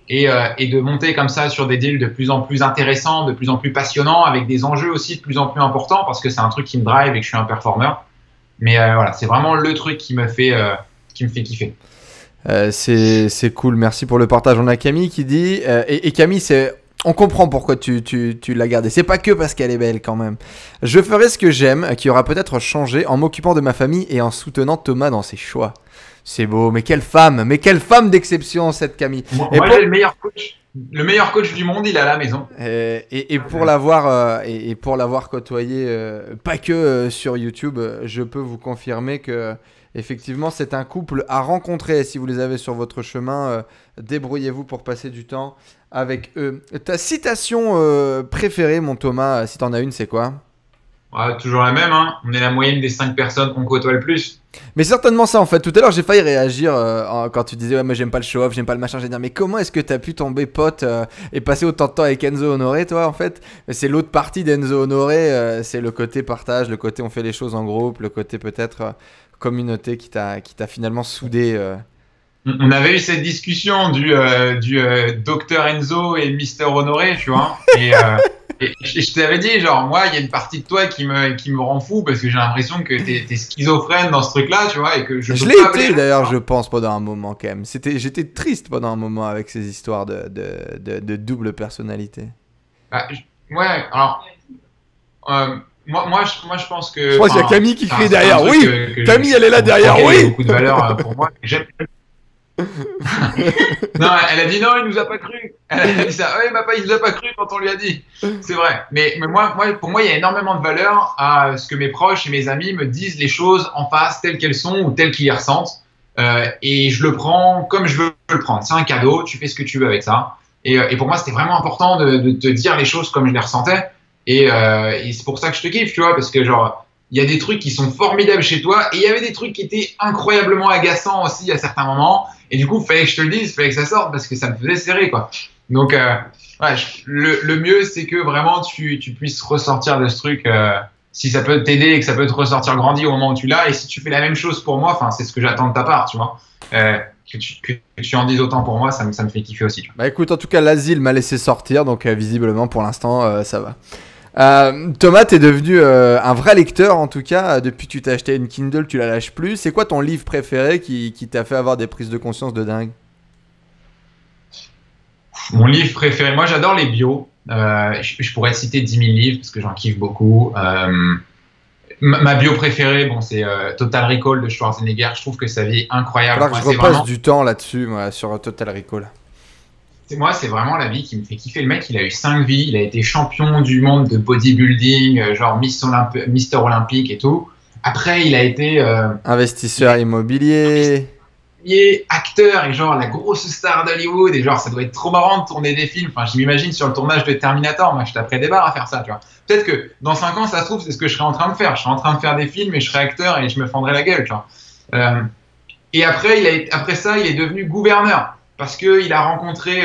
Et de monter comme ça sur des deals de plus en plus intéressants, de plus en plus passionnants, avec des enjeux aussi de plus en plus importants, parce que c'est un truc qui me drive et que je suis un performeur. Mais voilà, c'est vraiment le truc qui me fait kiffer. C'est cool, merci pour le partage. On a Camille qui dit, et Camille, on comprend pourquoi tu l'as gardée. C'est pas que parce qu'elle est belle quand même. Je ferai ce que j'aime, qui aura peut-être changé en m'occupant de ma famille et en soutenant Thomas dans ses choix. C'est beau, mais quelle femme d'exception cette Camille. Moi j'ai le meilleur coach du monde, il est à la maison. Et pour l'avoir côtoyé, pas que sur YouTube, je peux vous confirmer que effectivement c'est un couple à rencontrer. Si vous les avez sur votre chemin, débrouillez-vous pour passer du temps avec eux. Ta citation préférée, mon Thomas, si t'en as une, c'est quoi? Toujours la même, hein. On est la moyenne des 5 personnes qu'on côtoie le plus. Mais certainement ça en fait. Tout à l'heure j'ai failli réagir quand tu disais ouais mais j'aime pas le show-off, j'aime pas le machin. J'ai dit mais comment est-ce que t'as pu tomber pote et passer autant de temps avec Enzo Honoré toi en fait? C'est l'autre partie d'Enzo Honoré, c'est le côté partage, le côté on fait les choses en groupe, le côté peut-être communauté qui t'a finalement soudé. On avait eu cette discussion du docteur Enzo et Mister Honoré, tu vois. Et je t'avais dit, genre, moi, il y a une partie de toi qui me rend fou parce que j'ai l'impression que t'es schizophrène dans ce truc-là, tu vois, et que je l'ai été d'ailleurs, je pense, pendant un moment quand même. J'étais triste pendant un moment avec ces histoires de double personnalité. Ouais, alors, moi, je pense que. Je crois qu'il y a Camille qui crie derrière. Oui, Camille, elle est là derrière. Oui. Il y a beaucoup de valeur pour moi. Non, elle a dit non, il nous a pas cru. Elle a dit ça. Oui, papa, il nous a pas cru quand on lui a dit. C'est vrai. Mais moi, pour moi, il y a énormément de valeur à ce que mes proches et mes amis me disent les choses en face, telles qu'elles sont ou telles qu'ils les ressentent. Et je le prends comme je veux le prendre. C'est un cadeau. Tu fais ce que tu veux avec ça. Et pour moi, c'était vraiment important de te dire les choses comme je les ressentais. Et c'est pour ça que je te kiffe, tu vois, parce que genre, il y a des trucs qui sont formidables chez toi et il y avait des trucs qui étaient incroyablement agaçants aussi à certains moments. Et du coup, il fallait que je te le dise, il fallait que ça sorte parce que ça me faisait serrer, quoi. Donc, ouais, le mieux, c'est que vraiment tu puisses ressortir de ce truc si ça peut t'aider et que ça peut te ressortir grandi au moment où tu l'as. Et si tu fais la même chose pour moi, c'est ce que j'attends de ta part, tu vois. Que tu en dises autant pour moi, ça me fait kiffer aussi. Tu vois. Bah écoute, en tout cas, l'asile m'a laissé sortir, donc visiblement pour l'instant, ça va. Thomas, t'es devenu un vrai lecteur en tout cas. Depuis que tu t'as acheté une Kindle, tu la lâches plus. C'est quoi ton livre préféré qui t'a fait avoir des prises de conscience de dingue? Mon livre préféré, moi j'adore les bios. Je pourrais citer 10 000 livres parce que j'en kiffe beaucoup. Ma bio préférée, c'est Total Recall de Schwarzenegger. Je trouve que sa vie est incroyable. Alors que je repasse du temps là-dessus, moi, sur Total Recall. Moi, c'est vraiment la vie qui me fait kiffer. Le mec, il a eu 5 vies. Il a été champion du monde de bodybuilding, genre Mister Olympique et tout. Après, il a été investisseur immobilier, acteur et genre la grosse star d'Hollywood. Et genre, ça doit être trop marrant de tourner des films. Enfin, je m'imagine sur le tournage de Terminator. Moi, je taperais des barres à faire ça, tu vois. Peut-être que dans 5 ans, ça se trouve, c'est ce que je serais en train de faire. Je serais en train de faire des films et je serais acteur et je me fendrais la gueule, tu vois. Et après ça, il est devenu gouverneur. Parce qu'il a rencontré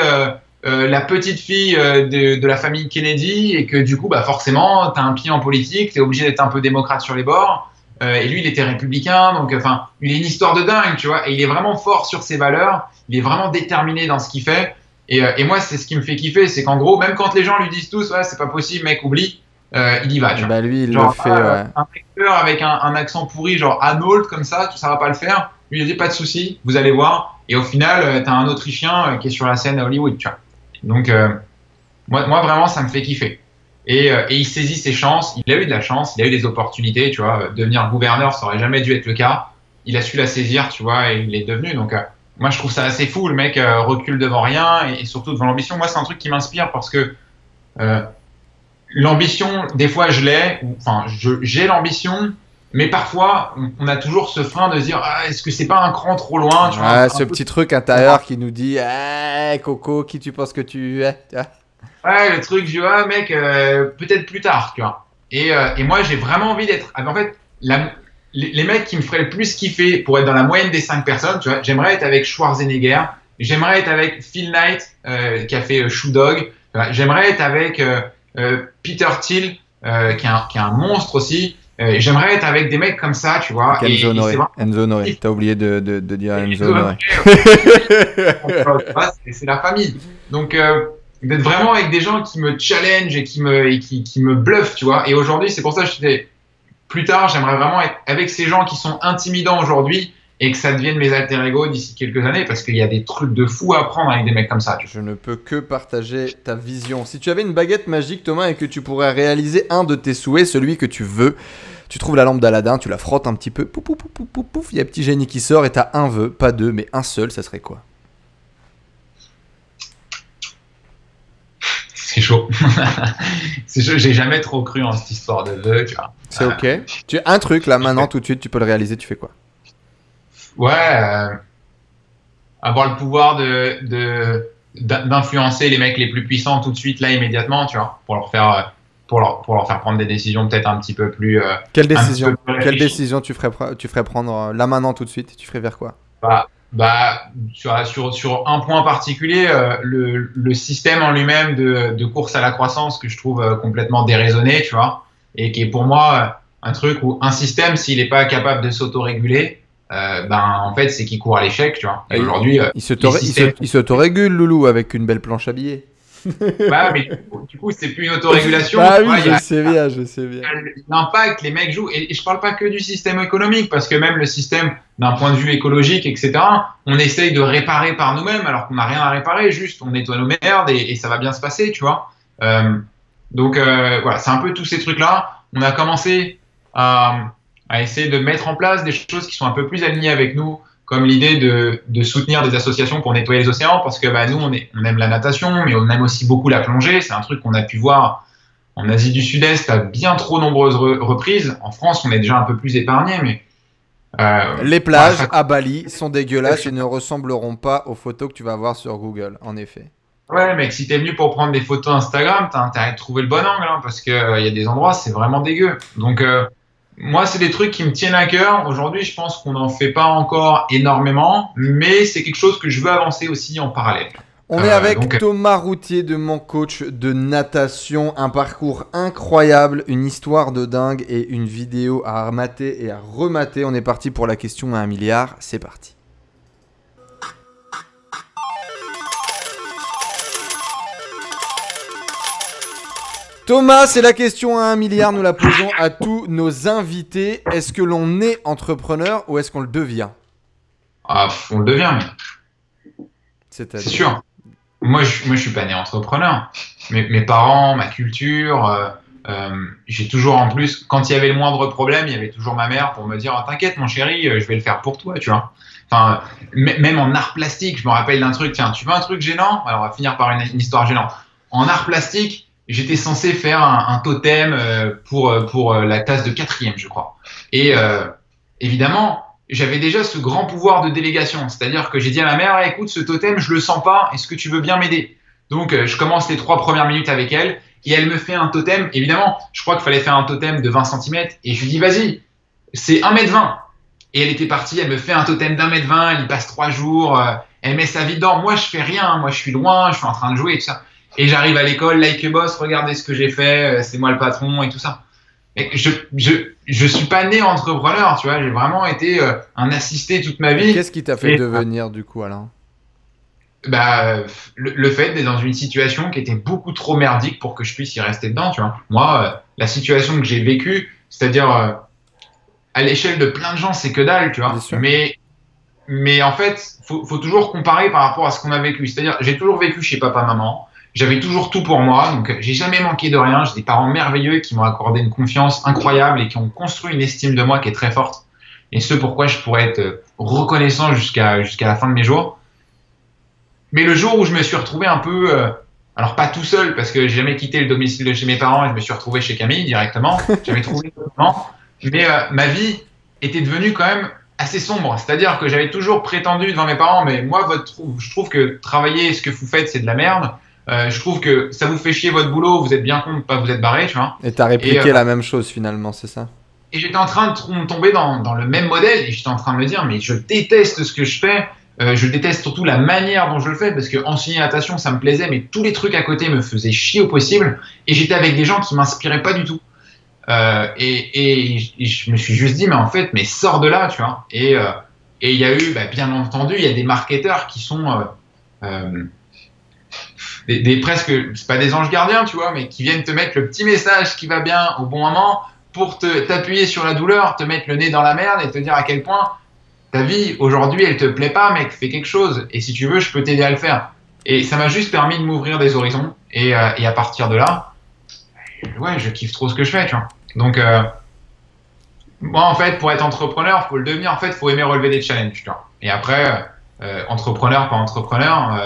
la petite fille de la famille Kennedy et que du coup, forcément, tu as un pied en politique, tu es obligé d'être un peu démocrate sur les bords. Et lui, il était républicain, donc il a une histoire de dingue, tu vois. Et il est vraiment fort sur ses valeurs, il est vraiment déterminé dans ce qu'il fait. Et moi, c'est ce qui me fait kiffer, c'est qu'en gros, même quand les gens lui disent tous, ouais, c'est pas possible, mec, oublie, il y va. Tu vois. Lui, il genre, le fait. Ouais. Un acteur avec un accent pourri, genre Arnold, comme ça va pas le faire. Lui, il a dit, pas de souci, vous allez voir. Et au final, t'as un Autrichien qui est sur la scène à Hollywood, tu vois. Donc, moi, vraiment, ça me fait kiffer. Et il saisit ses chances. Il a eu de la chance, il a eu des opportunités, tu vois. Devenir gouverneur, ça aurait jamais dû être le cas. Il a su la saisir, tu vois, et il est devenu. Donc, moi, je trouve ça assez fou. Le mec recule devant rien et surtout devant l'ambition. Moi, c'est un truc qui m'inspire parce que l'ambition, des fois, je l'ai. Enfin, j'ai l'ambition, Mais parfois, on a toujours ce frein de se dire, ah, est-ce que c'est pas un cran trop loin, tu vois, Ouais, ce petit truc intérieur qui nous dit Coco, qui tu penses que tu es? Ouais, le truc, je dis, ah, mec, peut-être plus tard, tu vois. Et moi, j'ai vraiment envie d'être. En fait, les mecs qui me feraient le plus kiffer pour être dans la moyenne des 5 personnes, tu vois, j'aimerais être avec Schwarzenegger, j'aimerais être avec Phil Knight, qui a fait Shoe Dog, j'aimerais être avec Peter Thiel, qui est un monstre aussi. J'aimerais être avec des mecs comme ça, tu vois. Enzo Honoré. T'as oublié de dire Enzo Honoré. C'est la famille. Donc, d'être vraiment avec des gens qui me challenge et qui me bluffent, tu vois. Et aujourd'hui, c'est pour ça que je disais, plus tard, j'aimerais vraiment être avec ces gens qui sont intimidants aujourd'hui et que ça devienne mes alter ego d'ici quelques années, parce qu'il y a des trucs de fou à apprendre avec des mecs comme ça. Je ne peux que partager ta vision. Si tu avais une baguette magique, Thomas, et que tu pourrais réaliser un de tes souhaits, celui que tu veux, tu trouves la lampe d'Aladin, tu la frottes un petit peu, pouf, pouf, pouf, pouf, pouf, il y a un petit génie qui sort et t'as un vœu, pas deux, mais un seul, ça serait quoi? C'est chaud. C'est chaud. J'ai jamais trop cru en cette histoire de vœux, tu vois. C'est ok. Tu as un truc là maintenant, tout de suite, tu peux le réaliser, tu fais quoi? Ouais, avoir le pouvoir d'influencer les mecs les plus puissants tout de suite là immédiatement, tu vois, pour leur faire prendre des décisions peut-être un petit peu plus. Quelle décision tu ferais prendre là maintenant tout de suite? Tu ferais vers quoi? Sur un point particulier, le système en lui-même de course à la croissance que je trouve complètement déraisonné, tu vois, et qui est pour moi un truc où un système, s'il n'est pas capable de s'autoréguler, en fait, c'est qu'il court à l'échec, tu vois. Et aujourd'hui, il s'autorégule, Loulou, avec une belle planche à billets. Mais du coup, c'est plus une autorégulation. Ah oui, je sais bien. L'impact, les mecs jouent. Et je parle pas que du système économique, parce que même le système, d'un point de vue écologique, etc., on essaye de réparer par nous-mêmes, alors qu'on n'a rien à réparer, juste on nettoie nos merdes et ça va bien se passer, tu vois. Donc, voilà, c'est un peu tous ces trucs-là. On a commencé à essayer de mettre en place des choses qui sont un peu plus alignées avec nous, comme l'idée de soutenir des associations pour nettoyer les océans, parce que nous, on aime la natation, mais on aime aussi beaucoup la plongée. C'est un truc qu'on a pu voir en Asie du Sud-Est à bien trop nombreuses reprises. En France, on est déjà un peu plus épargné, mais... les plages à Bali sont dégueulasses et ne ressembleront pas aux photos que tu vas voir sur Google, en effet. Ouais, mec, si t'es venu pour prendre des photos Instagram, t'as intérêt de trouver le bon angle, hein, parce qu'il y a des endroits, c'est vraiment dégueu. Donc... moi, c'est des trucs qui me tiennent à cœur. Aujourd'hui, je pense qu'on n'en fait pas encore énormément, mais c'est quelque chose que je veux avancer aussi en parallèle. On est avec Thomas Routier de Mon Coach de natation, un parcours incroyable, une histoire de dingue et une vidéo à mater et à remater. On est parti pour la question à 1 milliard, c'est parti. Thomas, c'est la question à 1 milliard, nous la posons à tous nos invités. Est-ce que l'on est entrepreneur ou est-ce qu'on le devient? On le devient, mais c'est sûr. Moi, je suis pas né entrepreneur. Mes parents, ma culture, j'ai toujours en plus, quand il y avait le moindre problème, il y avait toujours ma mère pour me dire « T'inquiète mon chéri, je vais le faire pour toi », tu vois. Enfin, même en art plastique, je me rappelle d'un truc, tiens, tu veux un truc gênant? Alors, on va finir par une histoire gênante. En art plastique, j'étais censé faire un totem pour la classe de 4e, je crois. Et évidemment, j'avais déjà ce grand pouvoir de délégation. C'est-à-dire que j'ai dit à ma mère, écoute, ce totem, je le sens pas, est-ce que tu veux bien m'aider? Donc, je commence les 3 premières minutes avec elle et elle me fait un totem. Évidemment, je crois qu'il fallait faire un totem de 20 cm et je lui dis, vas-y, c'est 1m20. Et elle était partie, elle me fait un totem d'1m20, elle y passe 3 jours, elle met sa vie dedans. Moi, je fais rien, moi, je suis loin, je suis en train de jouer et tout ça. Et j'arrive à l'école, like a boss, regardez ce que j'ai fait, c'est moi le patron et tout ça. Mais je suis pas né entrepreneur, tu vois, j'ai vraiment été un assisté toute ma vie. Qu'est-ce qui t'a fait devenir du coup, Alain? Le fait d'être dans une situation qui était beaucoup trop merdique pour que je puisse y rester dedans, tu vois. Moi, la situation que j'ai vécue, c'est-à-dire à l'échelle de plein de gens, c'est que dalle, tu vois. Mais en fait, faut toujours comparer par rapport à ce qu'on a vécu. C'est-à-dire, j'ai toujours vécu chez papa-maman. J'avais toujours tout pour moi, donc j'ai jamais manqué de rien. J'ai des parents merveilleux qui m'ont accordé une confiance incroyable et qui ont construit une estime de moi qui est très forte. Et ce pourquoi je pourrais être reconnaissant jusqu'à la fin de mes jours. Mais le jour où je me suis retrouvé un peu, alors pas tout seul parce que j'ai jamais quitté le domicile de chez mes parents et je me suis retrouvé chez Camille directement. J'avais trouvé Mais ma vie était devenue quand même assez sombre. C'est-à-dire que j'avais toujours prétendu devant mes parents, mais moi, je trouve que travailler ce que vous faites, c'est de la merde. Je trouve que ça vous fait chier votre boulot, vous êtes bien con de pas vous être barré, tu vois. Et t'as répliqué la même chose finalement, c'est ça? Et j'étais en train de tomber dans le même modèle et j'étais en train de me dire, mais je déteste ce que je fais. Je déteste surtout la manière dont je le fais parce que enseigner la natation, ça me plaisait, mais tous les trucs à côté me faisaient chier au possible. Et j'étais avec des gens qui m'inspiraient pas du tout. Et je me suis juste dit, mais en fait, mais sors de là, tu vois. Et il y a eu, bien entendu, il y a des marketeurs qui sont presque, c'est pas des anges gardiens, tu vois, mais qui viennent te mettre le petit message qui va bien au bon moment pour t'appuyer sur la douleur, te mettre le nez dans la merde et te dire à quel point ta vie aujourd'hui elle te plaît pas, mec, fais quelque chose. Et si tu veux, je peux t'aider à le faire. Et ça m'a juste permis de m'ouvrir des horizons. Et à partir de là, ouais, je kiffe trop ce que je fais, tu vois. Donc, moi, en fait, pour être entrepreneur, faut le devenir. En fait, faut aimer relever des challenges, tu vois. Et après, entrepreneur, pas entrepreneur,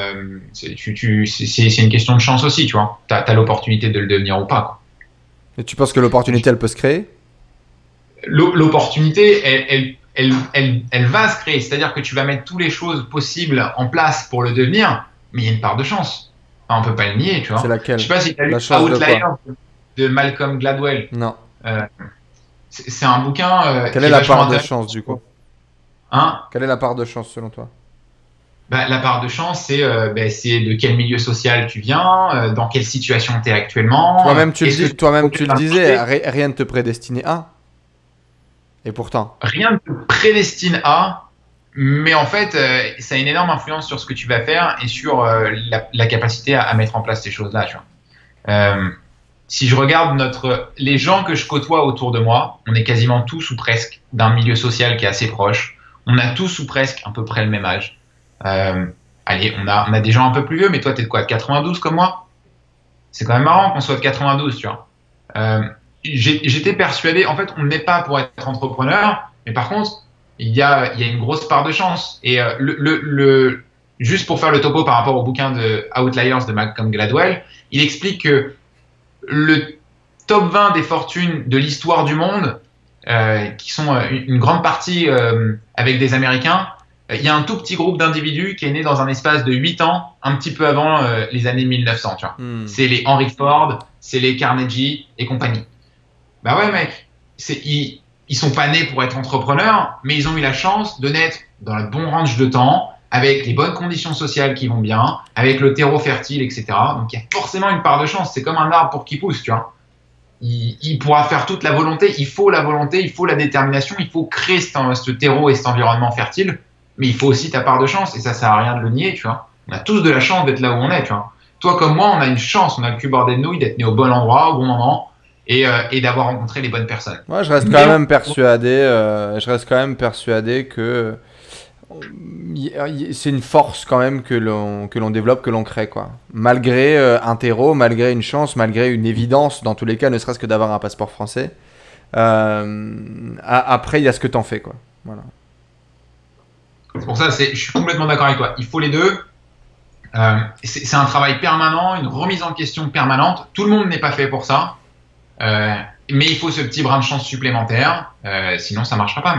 c'est une question de chance aussi, tu vois. T'as l'opportunité de le devenir ou pas, quoi. Et tu penses que l'opportunité, elle peut se créer? L'opportunité, elle va se créer. C'est-à-dire que tu vas mettre toutes les choses possibles en place pour le devenir, mais il y a une part de chance. Enfin, on peut pas le nier, tu vois. C'est laquelle? Je sais pas si tu as lu Outliers de Malcolm Gladwell. Non. C'est un bouquin. Quelle est la part de chance, du coup? Hein? Quelle est la part de chance, selon toi? La part de chance, c'est de quel milieu social tu viens, dans quelle situation tu es actuellement. Toi-même, tu le disais, rien ne te prédestinait à. Et pourtant. Rien ne te prédestine à, mais en fait, ça a une énorme influence sur ce que tu vas faire et sur la capacité à mettre en place ces choses-là. Tu vois. Si je regarde les gens que je côtoie autour de moi, on est quasiment tous ou presque d'un milieu social qui est assez proche. On a tous ou presque à peu près le même âge. Allez, on a des gens un peu plus vieux, mais toi, t'es de quoi, de 92 comme moi? C'est quand même marrant qu'on soit de 92, tu vois. J'étais persuadé, en fait, on n'est pas pour être entrepreneur, mais par contre, il y a une grosse part de chance. Et juste pour faire le topo par rapport au bouquin de Outliers de Malcolm Gladwell, il explique que le top 20 des fortunes de l'histoire du monde, qui sont une grande partie avec des Américains, il y a un tout petit groupe d'individus qui est né dans un espace de 8 ans, un petit peu avant les années 1900, tu vois. C'est les Henry Ford, c'est les Carnegie et compagnie. Bah ouais, mec, ils sont pas nés pour être entrepreneurs, mais ils ont eu la chance de naître dans le bon range de temps, avec les bonnes conditions sociales qui vont bien, avec le terreau fertile, etc. Donc il y a forcément une part de chance. C'est comme un arbre pour qu'il pousse, tu vois. Il pourra faire toute la volonté, il faut la détermination, il faut créer ce terreau et cet environnement fertile, mais il faut aussi ta part de chance, et ça sert à rien de le nier, tu vois. On a tous de la chance d'être là où on est, tu vois. Toi comme moi, on a une chance, on a le cul bordé de nouilles, d'être né au bon endroit, au bon moment, et d'avoir rencontré les bonnes personnes. Ouais, je reste quand même persuadé que c'est une force quand même que l'on développe, que l'on crée, quoi. Malgré un terreau, malgré une chance, malgré une évidence, dans tous les cas, ne serait-ce que d'avoir un passeport français. Après, il y a ce que t'en fais, quoi. Voilà. C'est pour ça, je suis complètement d'accord avec toi. Il faut les deux. C'est un travail permanent, une remise en question permanente. Tout le monde n'est pas fait pour ça. Mais il faut ce petit brin de chance supplémentaire. Sinon, ça ne marchera pas.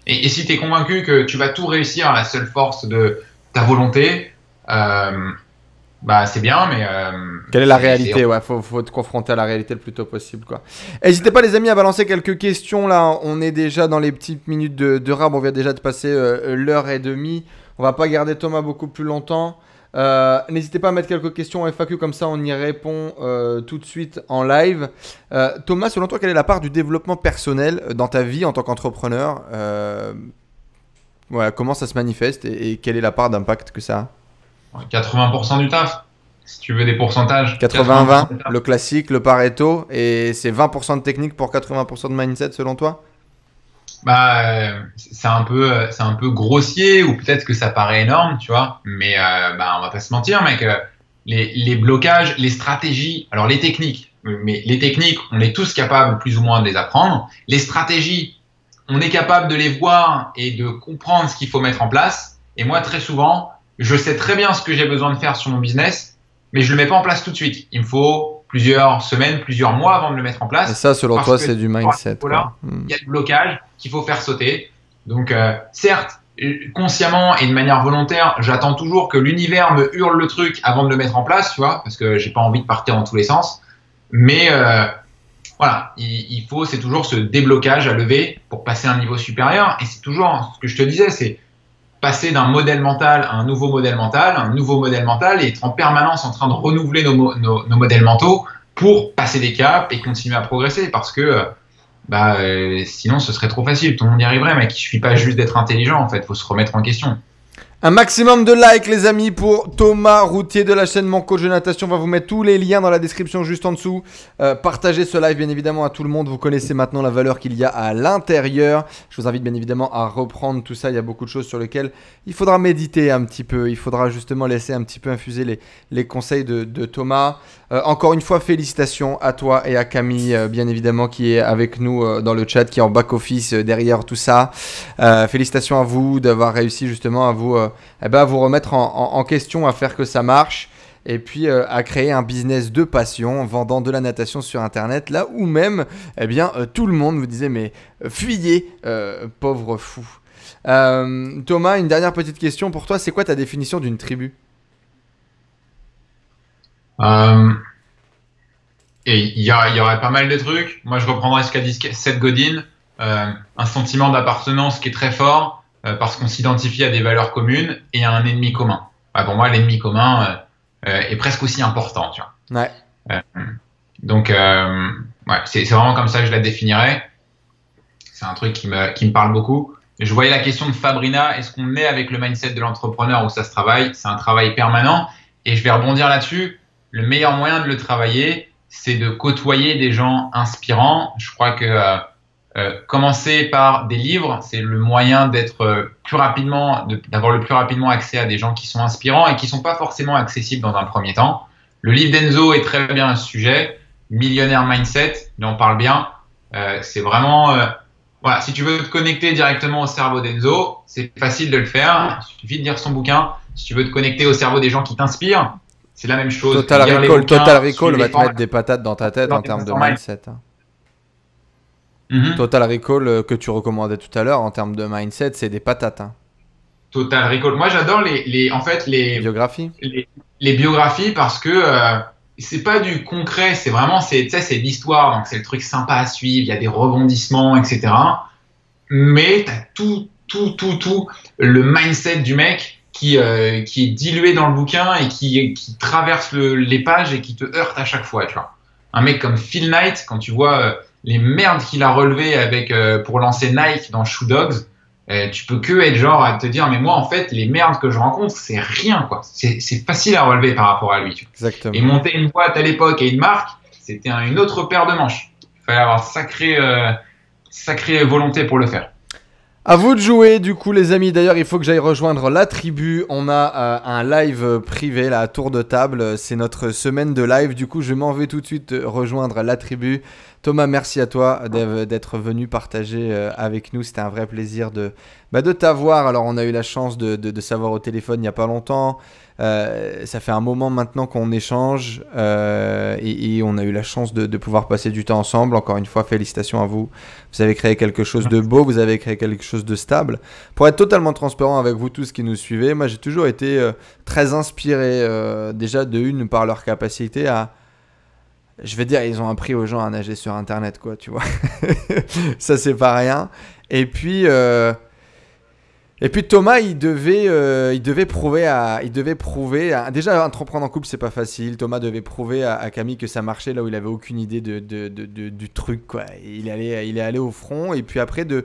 Et si tu es convaincu que tu vas tout réussir à la seule force de ta volonté, c'est bien, mais... Quelle est la réalité? Ouais, faut te confronter à la réalité le plus tôt possible, quoi. N'hésitez pas, les amis, à balancer quelques questions. Là, on est déjà dans les petites minutes de rab. On vient déjà de passer l'heure et demie. On va pas garder Thomas beaucoup plus longtemps. N'hésitez pas à mettre quelques questions en FAQ, comme ça on y répond tout de suite en live. Thomas, selon toi, quelle est la part du développement personnel dans ta vie en tant qu'entrepreneur? Comment ça se manifeste et quelle est la part d'impact que ça a? 80% du taf, si tu veux des pourcentages. 80-20, le classique, le Pareto, et c'est 20% de technique pour 80% de mindset selon toi? C'est un peu grossier, ou peut-être que ça paraît énorme, tu vois, mais on va pas se mentir, mec. Les blocages, les stratégies, alors les techniques, on est tous capables plus ou moins de les apprendre. Les stratégies, on est capable de les voir et de comprendre ce qu'il faut mettre en place. Et moi, très souvent, je sais très bien ce que j'ai besoin de faire sur mon business, mais je le mets pas en place tout de suite. Il me faut plusieurs semaines, plusieurs mois avant de le mettre en place. Et ça, selon toi, c'est du mindset. Il y a le blocage qu'il faut faire sauter. Donc, certes, consciemment et de manière volontaire, j'attends toujours que l'univers me hurle le truc avant de le mettre en place, tu vois, parce que j'ai pas envie de partir dans tous les sens. Mais voilà, il faut, c'est toujours ce déblocage à lever pour passer à un niveau supérieur. Et c'est toujours ce que je te disais, c'est passer d'un modèle mental à un nouveau modèle mental, et être en permanence en train de renouveler nos modèles mentaux pour passer des caps et continuer à progresser, parce que sinon ce serait trop facile, tout le monde y arriverait, mec. Il suffit pas juste d'être intelligent, en fait, faut se remettre en question. Un maximum de likes, les amis, pour Thomas Routier de la chaîne Mon Coach de Natation. On va vous mettre tous les liens dans la description juste en dessous. Partagez ce live, bien évidemment, à tout le monde. Vous connaissez maintenant la valeur qu'il y a à l'intérieur. Je vous invite, bien évidemment, à reprendre tout ça. Il y a beaucoup de choses sur lesquelles il faudra méditer un petit peu. Il faudra justement laisser un petit peu infuser les conseils de Thomas. Encore une fois, félicitations à toi et à Camille, bien évidemment, qui est avec nous dans le chat, qui est en back-office derrière tout ça. Félicitations à vous d'avoir réussi justement à vous remettre en question, à faire que ça marche, et puis à créer un business de passion, vendant de la natation sur Internet, là où même tout le monde vous disait mais fuyez, pauvre fou. Thomas, une dernière petite question pour toi, c'est quoi ta définition d'une tribu ? Et il y aurait pas mal de trucs. Moi, je reprendrais ce qu'a dit Seth Godin, un sentiment d'appartenance qui est très fort, parce qu'on s'identifie à des valeurs communes et à un ennemi commun. Pour moi, l'ennemi commun est presque aussi important, tu vois. Ouais. Donc, c'est vraiment comme ça que je la définirais. C'est un truc qui me parle beaucoup. Je voyais la question de Fabrina, est-ce qu'on est avec le mindset de l'entrepreneur ou ça se travaille ? C'est un travail permanent, et je vais rebondir là-dessus. Le meilleur moyen de le travailler, c'est de côtoyer des gens inspirants. Je crois que commencer par des livres, c'est le moyen d'être d'avoir le plus rapidement accès à des gens qui sont inspirants et qui sont pas forcément accessibles dans un premier temps. Le livre d'Enzo est très bien à ce sujet. Millionnaire Mindset, il en parle bien. C'est vraiment, si tu veux te connecter directement au cerveau d'Enzo, c'est facile de le faire. Il suffit de lire son bouquin. Si tu veux te connecter au cerveau des gens qui t'inspirent, c'est la même chose. Total Recall va te mettre des patates dans ta tête en termes de mindset. Total Recall que tu recommandais tout à l'heure en termes de mindset, c'est des patates. Total Recall. Moi, j'adore les biographies. Les biographies, parce que c'est pas du concret, c'est vraiment, c'est de l'histoire, donc c'est le truc sympa à suivre, il y a des rebondissements, etc. Mais t'as tout le mindset du mec qui est dilué dans le bouquin et qui traverse les pages et qui te heurte à chaque fois, tu vois. Un mec comme Phil Knight, quand tu vois les merdes qu'il a relevées pour lancer Nike dans Shoe Dogs, tu peux que être genre à te dire mais moi en fait les merdes que je rencontre c'est rien, quoi. C'est facile à relever par rapport à lui, tu vois. Exactement. Et monter une boîte à l'époque et une marque, c'était une autre paire de manches. Il fallait avoir sacrée volonté pour le faire. À vous de jouer du coup les amis. D'ailleurs il faut que j'aille rejoindre la tribu. On a un live privé là à tour de table. C'est notre semaine de live. Du coup je m'en vais tout de suite rejoindre la tribu. Thomas, merci à toi d'être venu partager avec nous. C'était un vrai plaisir de t'avoir. Alors on a eu la chance de savoir au téléphone il n'y a pas longtemps. Ça fait un moment maintenant qu'on échange et on a eu la chance de pouvoir passer du temps ensemble. Encore une fois, félicitations à vous. Vous avez créé quelque chose de beau, vous avez créé quelque chose de stable. Pour être totalement transparent avec vous tous qui nous suivez, moi j'ai toujours été très inspiré déjà de une par leur capacité à... Je vais dire, ils ont appris aux gens à nager sur Internet, quoi, tu vois. Ça, c'est pas rien. Et puis Thomas, il devait prouver déjà entreprendre en couple, c'est pas facile. Thomas devait prouver à Camille que ça marchait là où il avait aucune idée du truc, quoi. Il est allé au front et puis après de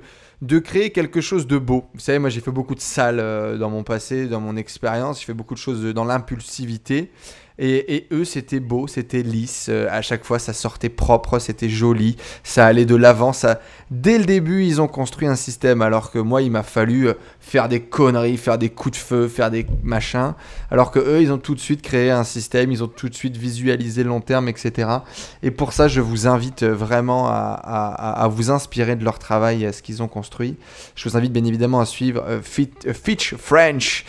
créer quelque chose de beau. Vous savez, moi j'ai fait beaucoup de salles dans mon passé, dans mon expérience. J'ai fait beaucoup de choses dans l'impulsivité. Et eux, c'était beau, c'était lisse. À chaque fois, ça sortait propre, c'était joli. Ça allait de l'avant. Dès le début, ils ont construit un système. Alors que moi, il m'a fallu faire des conneries, faire des coups de feu, faire des machins. Alors que eux, ils ont tout de suite créé un système. Ils ont tout de suite visualisé le long terme, etc. Et pour ça, je vous invite vraiment à vous inspirer de leur travail, ce qu'ils ont construit. Je vous invite bien évidemment à suivre Fitch French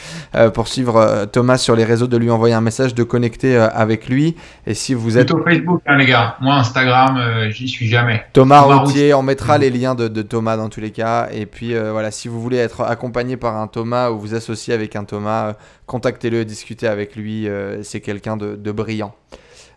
pour suivre Thomas sur les réseaux, de lui envoyer un message, de connecter connecter avec lui. Et si vous êtes... Plutôt Facebook, hein, les gars. Moi, Instagram, j'y suis jamais. Thomas Routier, on mettra les liens de Thomas dans tous les cas. Et puis voilà, si vous voulez être accompagné par un Thomas ou vous associer avec un Thomas, contactez-le, discutez avec lui. C'est quelqu'un de brillant.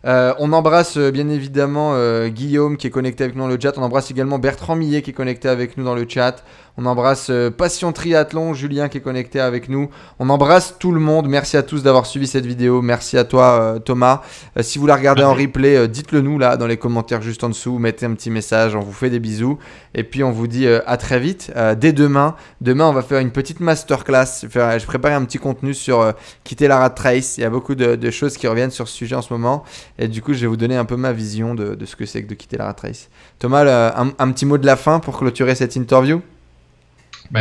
On embrasse bien évidemment Guillaume qui est connecté avec nous dans le chat. On embrasse également Bertrand Millet qui est connecté avec nous dans le chat. On embrasse Passion Triathlon, Julien qui est connecté avec nous. On embrasse tout le monde. Merci à tous d'avoir suivi cette vidéo. Merci à toi Thomas. Si vous la regardez en replay, dites-le nous là dans les commentaires juste en dessous. Mettez un petit message. On vous fait des bisous. Et puis on vous dit à très vite. Dès demain. Demain on va faire une petite masterclass. Je prépare un petit contenu sur quitter la rat race. Il y a beaucoup de choses qui reviennent sur ce sujet en ce moment. Et du coup je vais vous donner un peu ma vision de ce que c'est que de quitter la rat race. Thomas, un petit mot de la fin pour clôturer cette interview.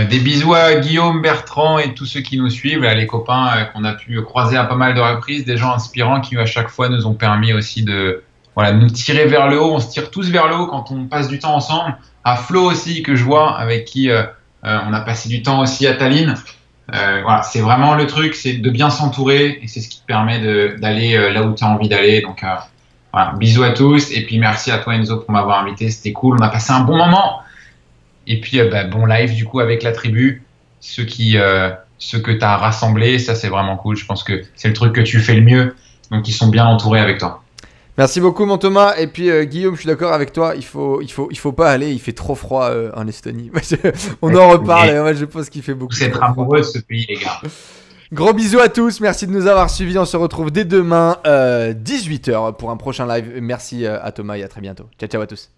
Des bisous à Guillaume, Bertrand et tous ceux qui nous suivent, les copains qu'on a pu croiser à pas mal de reprises, des gens inspirants qui à chaque fois nous ont permis aussi de nous tirer vers le haut. On se tire tous vers le haut quand on passe du temps ensemble. À Flo aussi que je vois, avec qui on a passé du temps aussi à Tallinn. C'est vraiment le truc, c'est de bien s'entourer et c'est ce qui te permet d'aller là où tu as envie d'aller. Donc bisous à tous et puis merci à toi Enzo pour m'avoir invité, c'était cool, on a passé un bon moment. Et puis bon live du coup avec la tribu, ceux que tu as rassemblés, ça c'est vraiment cool, je pense que c'est le truc que tu fais le mieux, donc ils sont bien entourés avec toi. Merci beaucoup mon Thomas, et puis Guillaume, je suis d'accord avec toi, il faut pas aller, il fait trop froid en Estonie. On en reparle, moi je pense qu'il fait beaucoup. Vous êtes amoureux de ce pays les gars. Gros bisous à tous, merci de nous avoir suivis, on se retrouve dès demain 18h pour un prochain live. Merci à Thomas et à très bientôt. Ciao ciao à tous.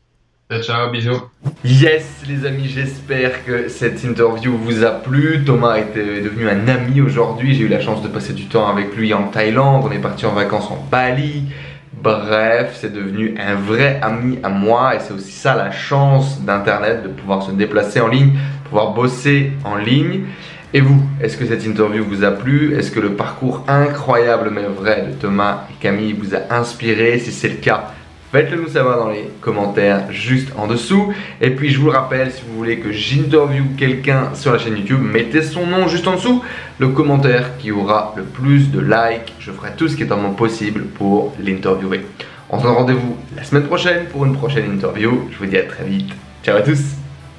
Ciao, bisous. Yes les amis, j'espère que cette interview vous a plu. Thomas est devenu un ami aujourd'hui. J'ai eu la chance de passer du temps avec lui en Thaïlande. On est parti en vacances en Bali. Bref, c'est devenu un vrai ami à moi. Et c'est aussi ça la chance d'internet, de pouvoir se déplacer en ligne, pouvoir bosser en ligne. Et vous, est-ce que cette interview vous a plu? Est-ce que le parcours incroyable mais vrai de Thomas et Camille vous a inspiré? Si c'est le cas, faites-le nous savoir dans les commentaires juste en dessous. Et puis je vous le rappelle, si vous voulez que j'interviewe quelqu'un sur la chaîne YouTube, mettez son nom juste en dessous. Le commentaire qui aura le plus de likes, je ferai tout ce qui est en mon possible pour l'interviewer. On se donne rendez-vous la semaine prochaine pour une prochaine interview. Je vous dis à très vite. Ciao à tous.